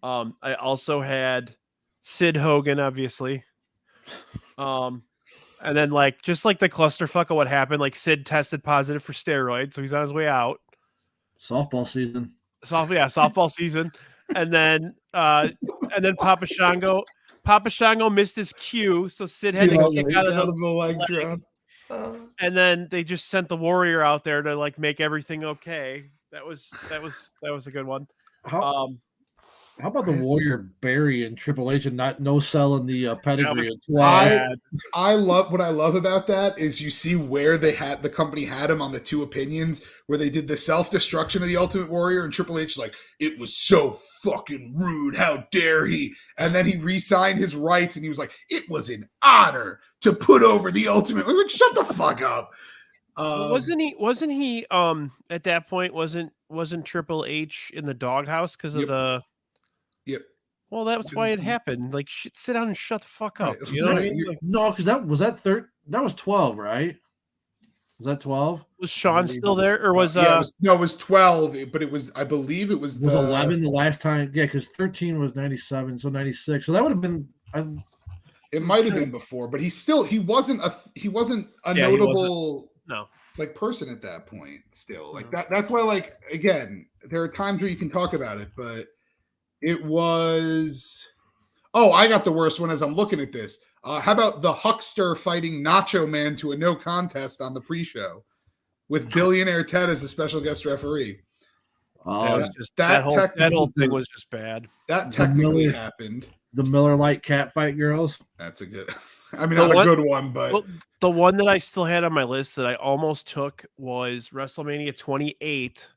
I also had Sid Hogan, obviously. And then just like the clusterfuck of what happened, like Sid tested positive for steroids, so he's on his way out. Softball season. Softball season. And then Papa Shango missed his cue, so Sid had to kick out of the leg drop. And then they just sent the Warrior out there to make everything okay. That was a good one. How about the Warrior Barry and Triple H and no selling the pedigree? I love what I love about that is you see where the company had him on the Two Opinions where they did the self-destruction of the Ultimate Warrior and Triple H like it was so fucking rude. How dare he? And then he re-signed his rights and he was like, it was an honor to put over the Ultimate. I was like, shut the fuck up. Wasn't he at that point wasn't Triple H in the doghouse because of the Yep. Well, that was why it happened. Like, sit down and shut the fuck up. Right. You know what I mean? Like, no, because that was 12, right? Was that 12? Was Sean still there, or was it was 12, but I believe it was 11 the last time. Yeah, because 13 was 97, so 96. So that would have been. It might have been before, but he wasn't a notable like person at that point. Still, like that's why, like, again, there are times where you can talk about it, but it was. Oh, I got the worst one as I'm looking at this. How about the Huckster fighting Nacho Man to a no contest on the pre-show with Billionaire Ted as a special guest referee? That whole thing was just bad. That technically happened. The Miller Lite catfight girls. That's a good. I mean, not a good one, but the one that I still had on my list that I almost took was WrestleMania 28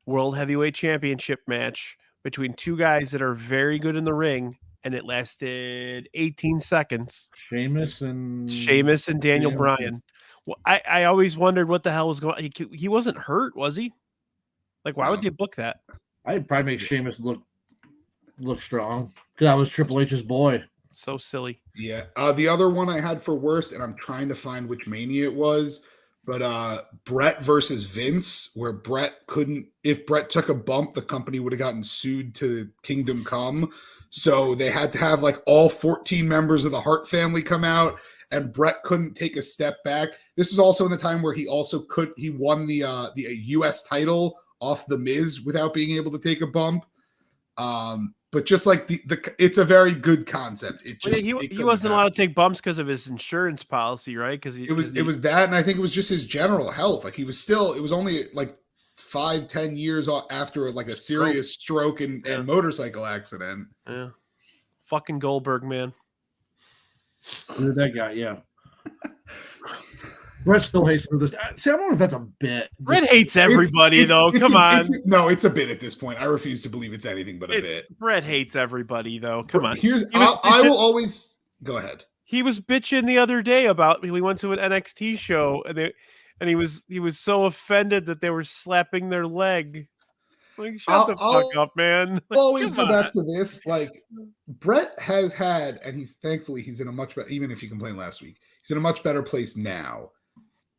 World Heavyweight Championship match between two guys that are very good in the ring, and it lasted 18 seconds. Sheamus and Daniel Bryan. Well, I always wondered what the hell was going on. He wasn't hurt, was he? Like, why would they book that? I'd probably make Sheamus look strong because I was Triple H's boy. So silly. Yeah. The other one I had for worst, and I'm trying to find which Mania it was, but Brett versus Vince, where if Brett took a bump, the company would have gotten sued to Kingdom Come. So they had to have like all 14 members of the Hart family come out, and Brett couldn't take a step back. This was also in the time where he won the US title off The Miz without being able to take a bump. But just like it's a very good concept. He wasn't allowed to take bumps because of his insurance policy, right? Because it was that, and I think it was just his general health. Like it was only like 5-10 years after like a serious stroke and motorcycle accident. Yeah, fucking Goldberg, man. That guy, yeah. Brett still hates for this. See, I wonder if that's a bit. Brett hates everybody, though. Come on. It's a bit at this point. I refuse to believe it's anything but a bit. Brett hates everybody, though. Come on. I will always go ahead. He was bitching the other day about we went to an NXT show and he was so offended that they were slapping their leg. Like, shut the fuck up, man. Like, I'll always go back to this. Like, Brett has had, and he's in a much better. Even if you complained last week, he's in a much better place now.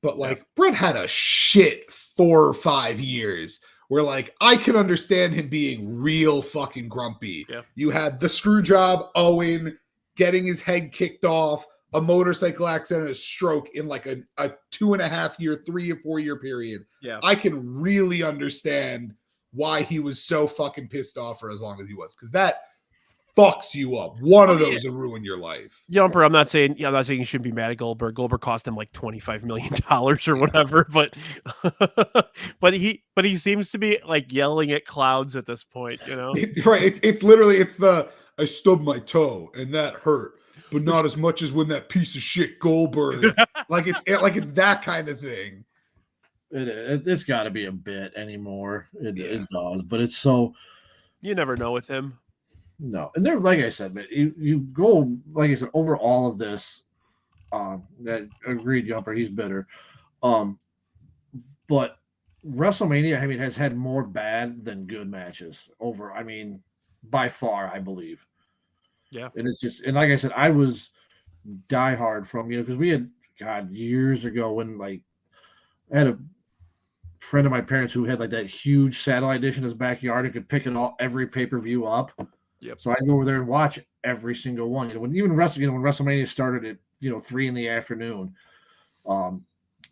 But like Brett had a shit 4 or 5 years where like I can understand him being real fucking grumpy. Yeah. You had the screw job, Owen getting his head kicked off, a motorcycle accident, and a stroke in like a 2.5 year, 3 or 4 year period. Yeah. I can really understand why he was so fucking pissed off for as long as he was, because that fucks you up. One of those will ruin your life. Jumper, I'm not saying you shouldn't be mad at Goldberg. Goldberg cost him like $25 million or whatever, but but he seems to be like yelling at clouds at this point, you know? Right. It's literally I stubbed my toe and that hurt, but not as much as when that piece of shit Goldberg. it's that kind of thing. It's got to be a bit anymore. It does, but it's so. You never know with him. No, and there, like I said, man, you go, like I said, over all of this. That agreed, Jumper. He's bitter. But WrestleMania, I mean, has had more bad than good matches over. I mean, by far, I believe. Yeah, and it's just, and like I said, I was diehard from because we had years ago when like I had a friend of my parents who had like that huge satellite dish in his backyard and could pick it all every pay-per-view up. Yep. So I'd go over there and watch every single one. When WrestleMania started at 3 p.m.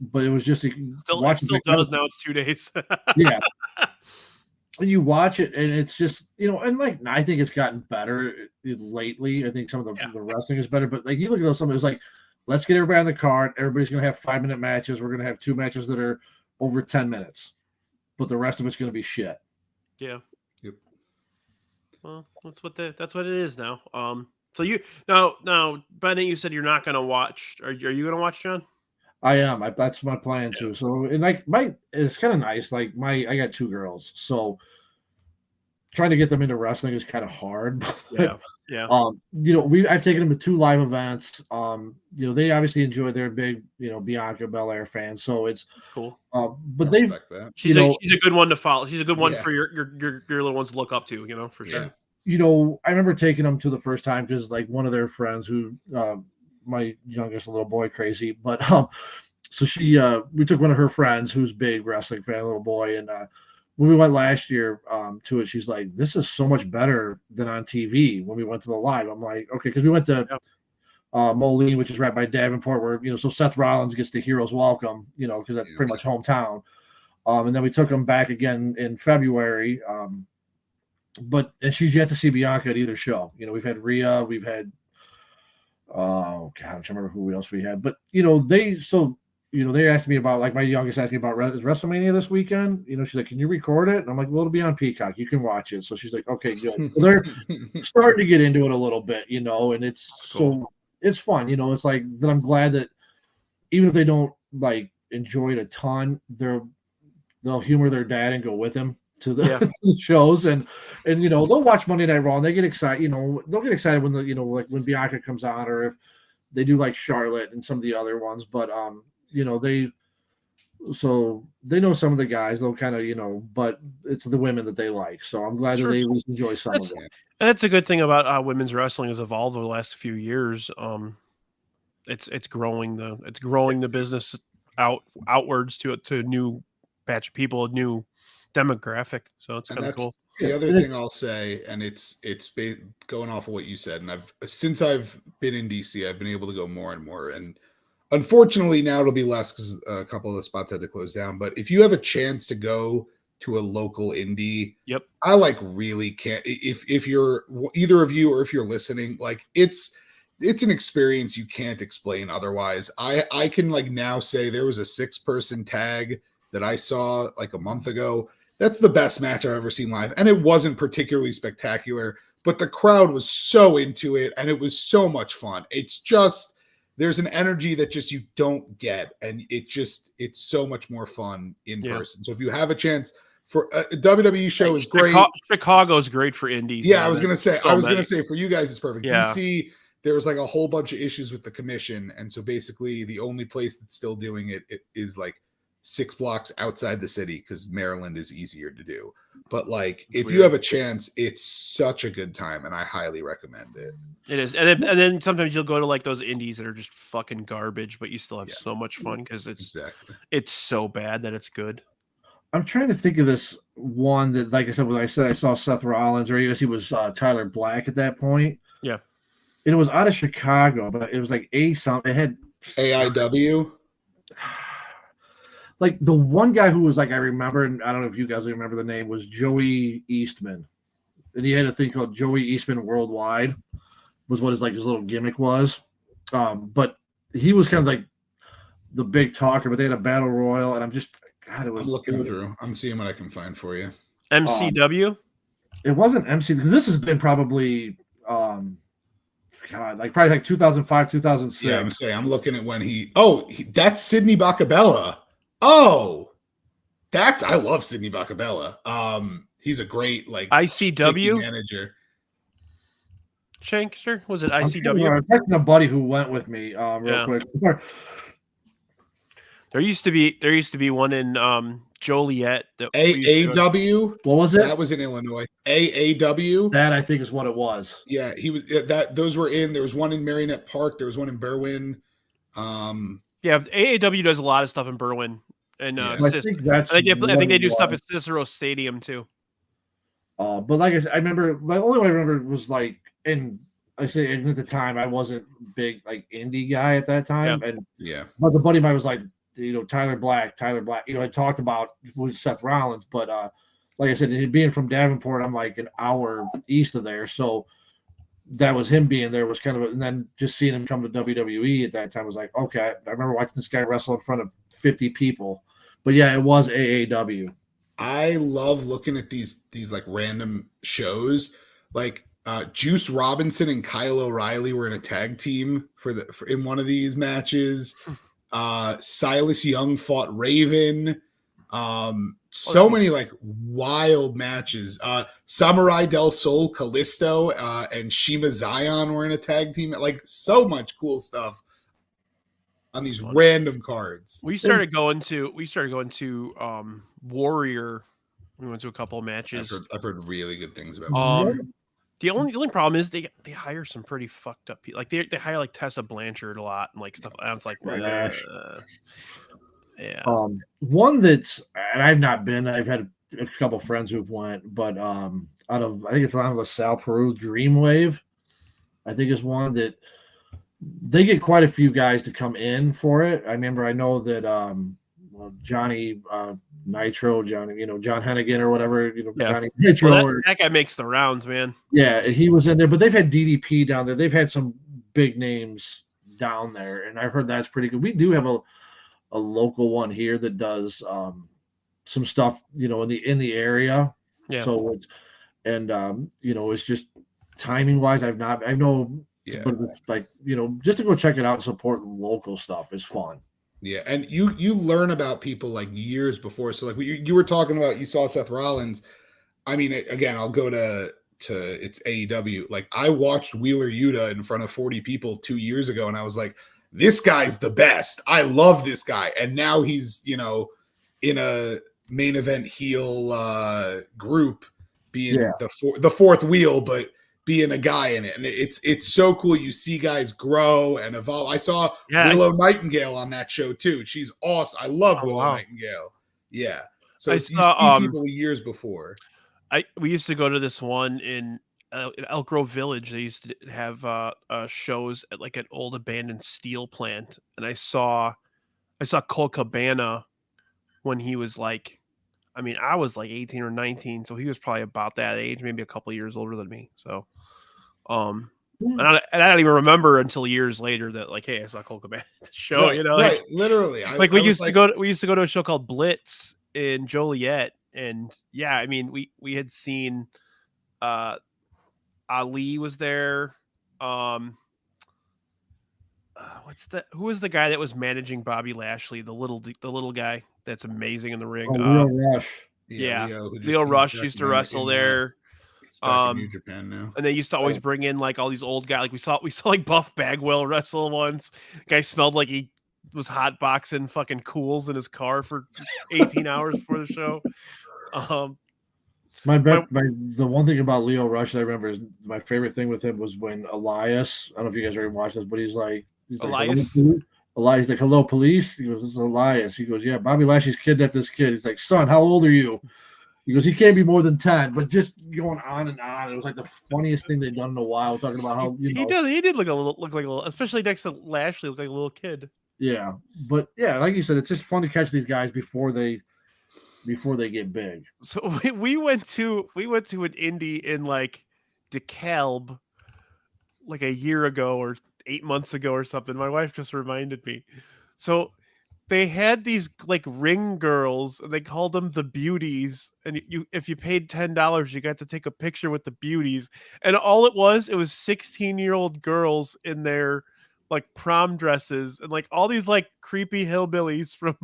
But it was just it still does now. It's 2 days. Yeah. And you watch it and it's just, and like I think it's gotten better lately. I think some of the wrestling is better, but like you look at those, some it was like, let's get everybody on the card. Everybody's gonna have 5-minute matches. We're gonna have 2 matches that are over 10 minutes, but the rest of it's gonna be shit. Yeah. Yep. Well, that's what it is now. So you now, Bennett, you said you're not going to watch. Are you going to watch, John? I am. That's my plan too. So, and like it's kind of nice. Like I got 2 girls, so trying to get them into wrestling is kind of hard. Yeah. Yeah. I've taken them to 2 live events. They obviously enjoy. They're big, Bianca Belair fans, so it's cool. But they, she's a good one to follow. She's a good one for your little ones to look up to. For sure. I remember taking them to the first time because like one of their friends who, my youngest little boy, crazy, but so we took one of her friends who's big wrestling fan, little boy, and when we went last year to it, she's like, "This is so much better than on TV." When we went to the live, I'm like, "Okay," because we went to Moline, which is right by Davenport, where so Seth Rollins gets the hero's welcome, because that's pretty much hometown. And then we took him back again in February. And she's yet to see Bianca at either show. We've had Rhea, we've had I'm trying to remember who else we had, but they asked me about, like, my youngest asked me about WrestleMania this weekend. She's like, "Can you record it?" And I'm like, "Well, it'll be on Peacock. You can watch it." So she's like, "Okay, good." So they're starting to get into it a little bit, and it's cool. So it's fun. It's like that. I'm glad that even if they don't like enjoy it a ton, they'll humor their dad and go with him to the, to the shows, and they'll watch Monday Night Raw and they get excited. They'll get excited when like when Bianca comes on, or if they do like Charlotte and some of the other ones, but they know some of the guys. They'll kind of but it's the women that they like. So I'm glad that they at least enjoy some of them. That's a good thing about how women's wrestling has evolved over the last few years. It's growing the business outwards to a new batch of people, a new demographic. So it's kind of cool. The other thing I'll say, and it's going off of what you said, and since I've been in DC, I've been able to go more and more, and unfortunately now it'll be less because a couple of the spots had to close down. But if you have a chance to go to a local indie, I really can't. If you're either of you, or if you're listening, like it's an experience you can't explain otherwise. I can now say there was a 6-person tag that I saw like a month ago. That's the best match I've ever seen live. And it wasn't particularly spectacular, but the crowd was so into it and it was so much fun. It's just, there's an energy that just you don't get. And it's so much more fun in person. So if you have a chance for a WWE show is great. Chicago's great for indies. Yeah, I was going to say for you guys, it's perfect. Yeah. DC, there was like a whole bunch of issues with the commission. And so basically the only place that's still doing it is like 6 blocks outside the city because Maryland is easier to do. But like, if you have a chance, it's such a good time, and I highly recommend it. It is, and then sometimes you'll go to like those indies that are just fucking garbage, but you still have so much fun because it's so bad that it's good. I'm trying to think of this one that, like I said, when I saw Seth Rollins, or I guess he was Tyler Black at that point. Yeah, and it was out of Chicago, but it was like something. It had AIW. Like the one guy who was like, I remember, and I don't know if you guys remember the name, was Joey Eastman. And he had a thing called Joey Eastman Worldwide, was what his little gimmick was. But he was kind of like the big talker, but they had a battle royal, and I'm looking through. I'm seeing what I can find for you. MCW? It wasn't MC, because this has been probably probably like 2005, 2006. Yeah, I'm looking at when that's Sidney Bacabella. Oh, I love Sidney Bacabella. He's a great ICW manager. Shankster, was it ICW? I'm texting a buddy who went with me real quick. There used to be one in Joliet. AAW. What was it? That was in Illinois. AAW. That I think is what it was. Yeah, he was. Those were in. There was one in Marionette Park. There was one in Berwyn. Yeah, AAW does a lot of stuff in Berwyn, and I think they do stuff at Cicero Stadium too. But like I said, I remember the only one I remember was like, and I say at the time I wasn't big like indie guy at that time, but the buddy of mine was like, Tyler Black, I talked about with Seth Rollins, but like I said, being from Davenport, I'm like an hour east of there, so that was him being there was kind of, and then just seeing him come to WWE at that time was like, okay, I remember watching this guy wrestle in front of 50 people, but yeah, it was AAW. I love looking at these like random shows. like Juice Robinson and Kyle O'Reilly were in a tag team in one of these matches. Silas Young fought Raven. So many like wild matches. Samurai del Sol, Kalisto, and Shima Zion were in a tag team. Like so much cool stuff on these random cards. We started going to Warrior. We went to a couple of matches. I've heard really good things about. The only problem is they hire some pretty fucked up people. Like they hire like Tessa Blanchard a lot and like stuff. I was like, yeah. One that's, and I've not been. I've had a couple friends who've went, but I think it's on LaSalle, Peru. Dreamwave, I think is one that they get quite a few guys to come in for it. I know that Johnny Nitro, John Hennigan or whatever, Johnny Nitro. Well, that guy makes the rounds, man. Yeah, he was in there, but they've had DDP down there. They've had some big names down there, and I've heard that's pretty good. We do have a local one here that does some stuff, in the area. Yeah. So it's just timing wise, I know. Yeah. But it's like, just to go check it out and support local stuff is fun. Yeah, and you learn about people like years before. So like you were talking about, you saw Seth Rollins. I mean, again, I'll go to it's AEW. Like I watched Wheeler Yuta in front of 40 people 2 years ago, and I was like, this guy's the best. I love this guy. And now he's, in a main event heel group, being the fourth wheel, but being a guy in it. And it's so cool. You see guys grow and evolve. I saw Willow Nightingale on that show too. She's awesome. I love Willow Nightingale. Yeah. So you see people years before. We used to go to this one in Elk Grove Village. They used to have shows at like an old abandoned steel plant. And I saw Cole Cabana when he was like, I was like 18 or 19, so he was probably about that age, maybe a couple of years older than me. So, and I don't even remember until years later that like, hey, I saw Cole Cabana at the show. Right, right, literally. We used to go to a show called Blitz in Joliet, and yeah, we had seen Ali was there. Who was the guy that was managing Bobby Lashley? The little guy that's amazing in the ring. Leo Rush. Yeah, Leo Rush used to wrestle there. In New Japan now. And they used to always bring in like all these old guys. Like we saw like Buff Bagwell wrestle once. The guy smelled like he was hot boxing fucking Cools in his car for 18 hours before the show. The one thing about Leo Rush that I remember is my favorite thing with him was when Elias, I don't know if you guys already watched this, but he's like Elias, like, hello, police. He goes, this is Elias. He goes, yeah, Bobby Lashley's kidnapped this kid. He's like, son, how old are you? He goes, he can't be more than 10, but just going on and on. It was like the funniest thing they'd done in a while, talking about how he did look like a little, especially next to Lashley, looked like a little kid. Yeah, but yeah, like you said, it's just fun to catch these guys before they get big. So we went to an indie in like DeKalb like a year ago or 8 months ago or something. My wife just reminded me. So they had these like ring girls, and they called them the Beauties. And if you paid $10, you got to take a picture with the Beauties. And all it was 16-year-old girls in their like prom dresses, and like all these like creepy hillbillies from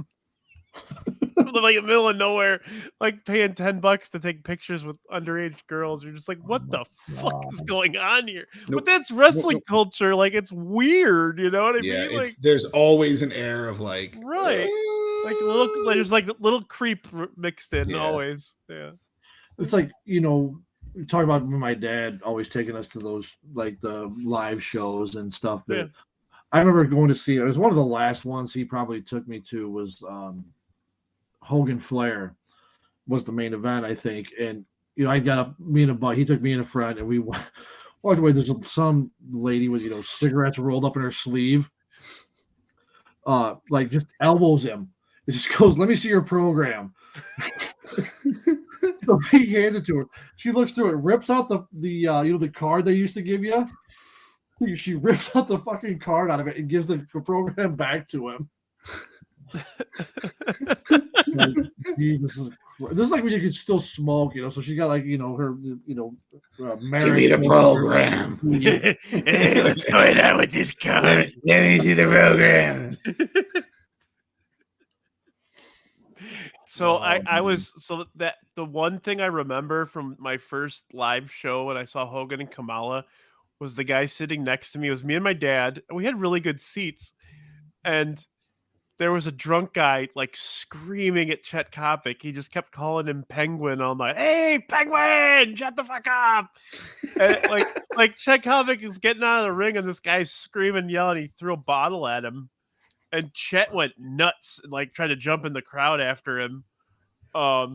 like in the middle of nowhere, like paying $10 to take pictures with underage girls. You're just like, what the fuck is going on here? But that's wrestling culture. Like, it's weird, you know what I mean? Like, there's always an air of like, right, like there's like little creep mixed in always. Yeah, it's like, we talk about my dad always taking us to those like the live shows and stuff. That I remember going to see. It was one of the last ones he probably took me to was. Hogan Flair was the main event, I think. And, I got up, me and a buddy, he took me and a friend, and we walked away. There's some lady with, cigarettes rolled up in her sleeve, like just elbows him. It just goes, let me see your program. So he hands it to her. She looks through it, rips out the card they used to give you. She rips out the fucking card out of it and gives the program back to him. Jesus This is like when you could still smoke, so she got like, her, marriage. Give me the program. Hey, what's going on with this car? Let me see the program. So I was that the one thing I remember from my first live show when I saw Hogan and Kamala was the guy sitting next to me. It was me and my dad, and we had really good seats. And there was a drunk guy like screaming at Chet Kopic. He just kept calling him Penguin all night. Hey, Penguin, shut the fuck up! And like Chet Kopic is getting out of the ring, and this guy's screaming, yelling. He threw a bottle at him. And Chet went nuts, like trying to jump in the crowd after him. But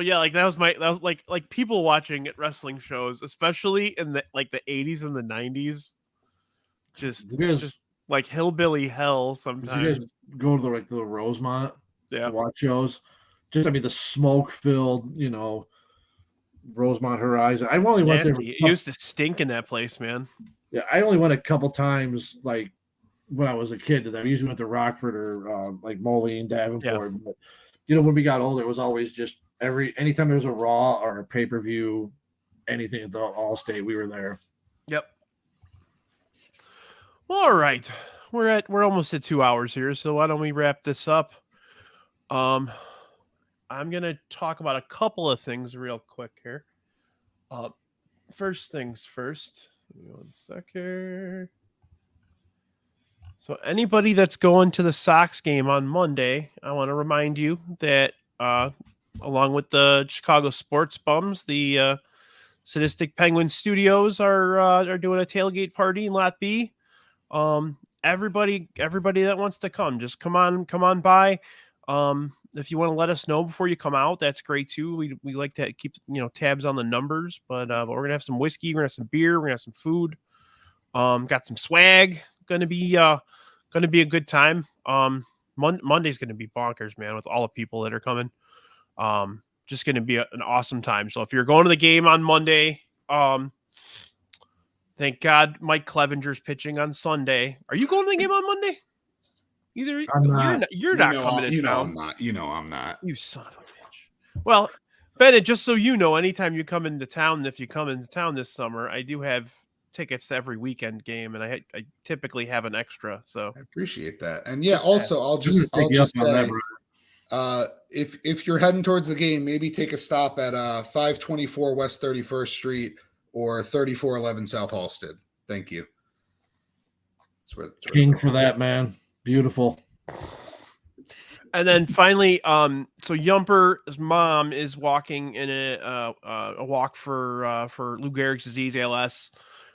yeah, like that was like people watching at wrestling shows, especially in the 80s and the 90s, just like hillbilly hell sometimes. You guys go to the Rosemont, to watch shows. The smoke filled, Rosemont Horizon. I only went there. It used to stink in that place, man. Yeah, I only went a couple times, like when I was a kid. I usually went to Rockford or like Moline, Davenport. But when we got older, it was always just anytime there was a Raw or a pay-per-view, anything at the Allstate, we were there. Yep. All right, we're almost at 2 hours here, so why don't we wrap this up? I'm gonna talk about a couple of things real quick here. First things first. Give me 1 second. So anybody that's going to the Sox game on Monday, I want to remind you that along with the Chicago Sports Bums, the Sadistic Penguin Studios are doing a tailgate party in Lot B. Everybody that wants to come, just come on by. If you want to let us know before you come out, that's great too. We like to keep tabs on the numbers, but we're gonna have some whiskey, we're gonna have some beer, we're gonna have some food. Got some swag. Gonna be a good time. Monday's gonna be bonkers, man, with all the people that are coming. Just gonna be an awesome time. So if you're going to the game on Monday, thank God Mike Clevenger's pitching on Sunday. Are you going to the game on Monday? Either you're not coming to town. I'm not. You son of a bitch. Well, Bennett, just so you know, anytime you come into town, if you come into town this summer, I do have tickets to every weekend game, and I typically have an extra. So I appreciate that. And yeah, also I'll just say, if you're heading towards the game, maybe take a stop at 524 West 31st Street or 3411 South Halsted. Thank you. King for that, man. Beautiful. And then finally, so Yumper's mom is walking in a walk for Lou Gehrig's disease, ALS.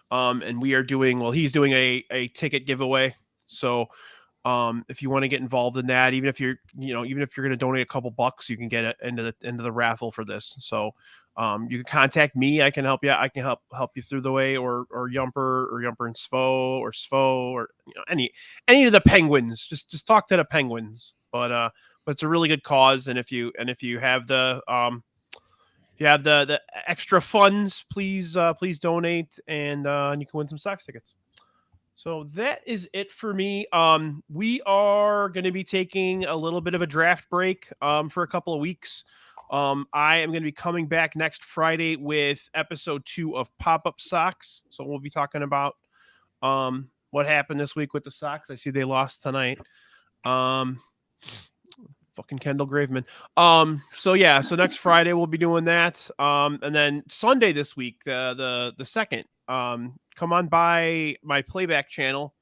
And we are he's doing a ticket giveaway. So if you want to get involved in that, even if you're going to donate a couple bucks, you can get into the raffle for this. So you can contact me. I can help you. I can help you through the way, or Yumper and Svo or any of the Penguins. Just talk to the Penguins. But it's a really good cause. And if you have the extra funds, please donate, and you can win some Sox tickets. So that is it for me. We are going to be taking a little bit of a draft break for a couple of weeks. I am going to be coming back next Friday with episode 2 of Pop-Up Sox. So we'll be talking about what happened this week with the Sox. I see they lost tonight. Fucking Kendall Graveman. So next Friday we'll be doing that. And then Sunday this week, the 2nd, come on by my playback channel,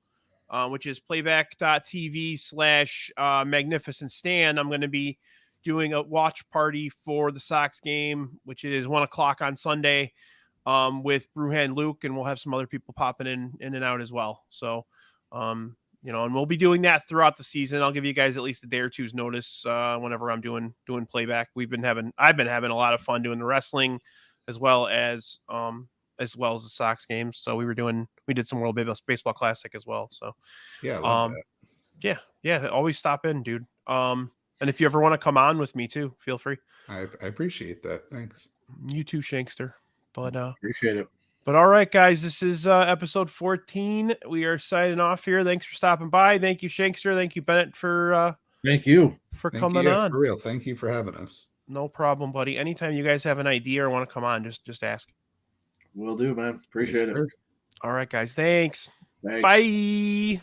which is playback.tv/Magnificent Stand. I'm going to be doing a watch party for the Sox game, which is 1:00 on Sunday, with Bruhan Luke, and we'll have some other people popping in and out as well. So, and we'll be doing that throughout the season. I'll give you guys at least a day or two's notice whenever I'm doing playback. I've been having a lot of fun doing the wrestling as well as the Sox games. So we did some World Baseball Classic as well. So yeah, I love that. Yeah, always stop in, dude. And if you ever want to come on with me too, feel free. I appreciate that. Thanks. You too, Shankster. But appreciate it. But all right, guys, this is episode 14. We are signing off here. Thanks for stopping by. Thank you, Shankster. Thank you, Bennett, for thank you for coming on. For real. Thank you for having us. No problem, buddy. Anytime you guys have an idea or want to come on, just ask. Will do, man. Appreciate it. All right, guys. Thanks. Thanks. Bye.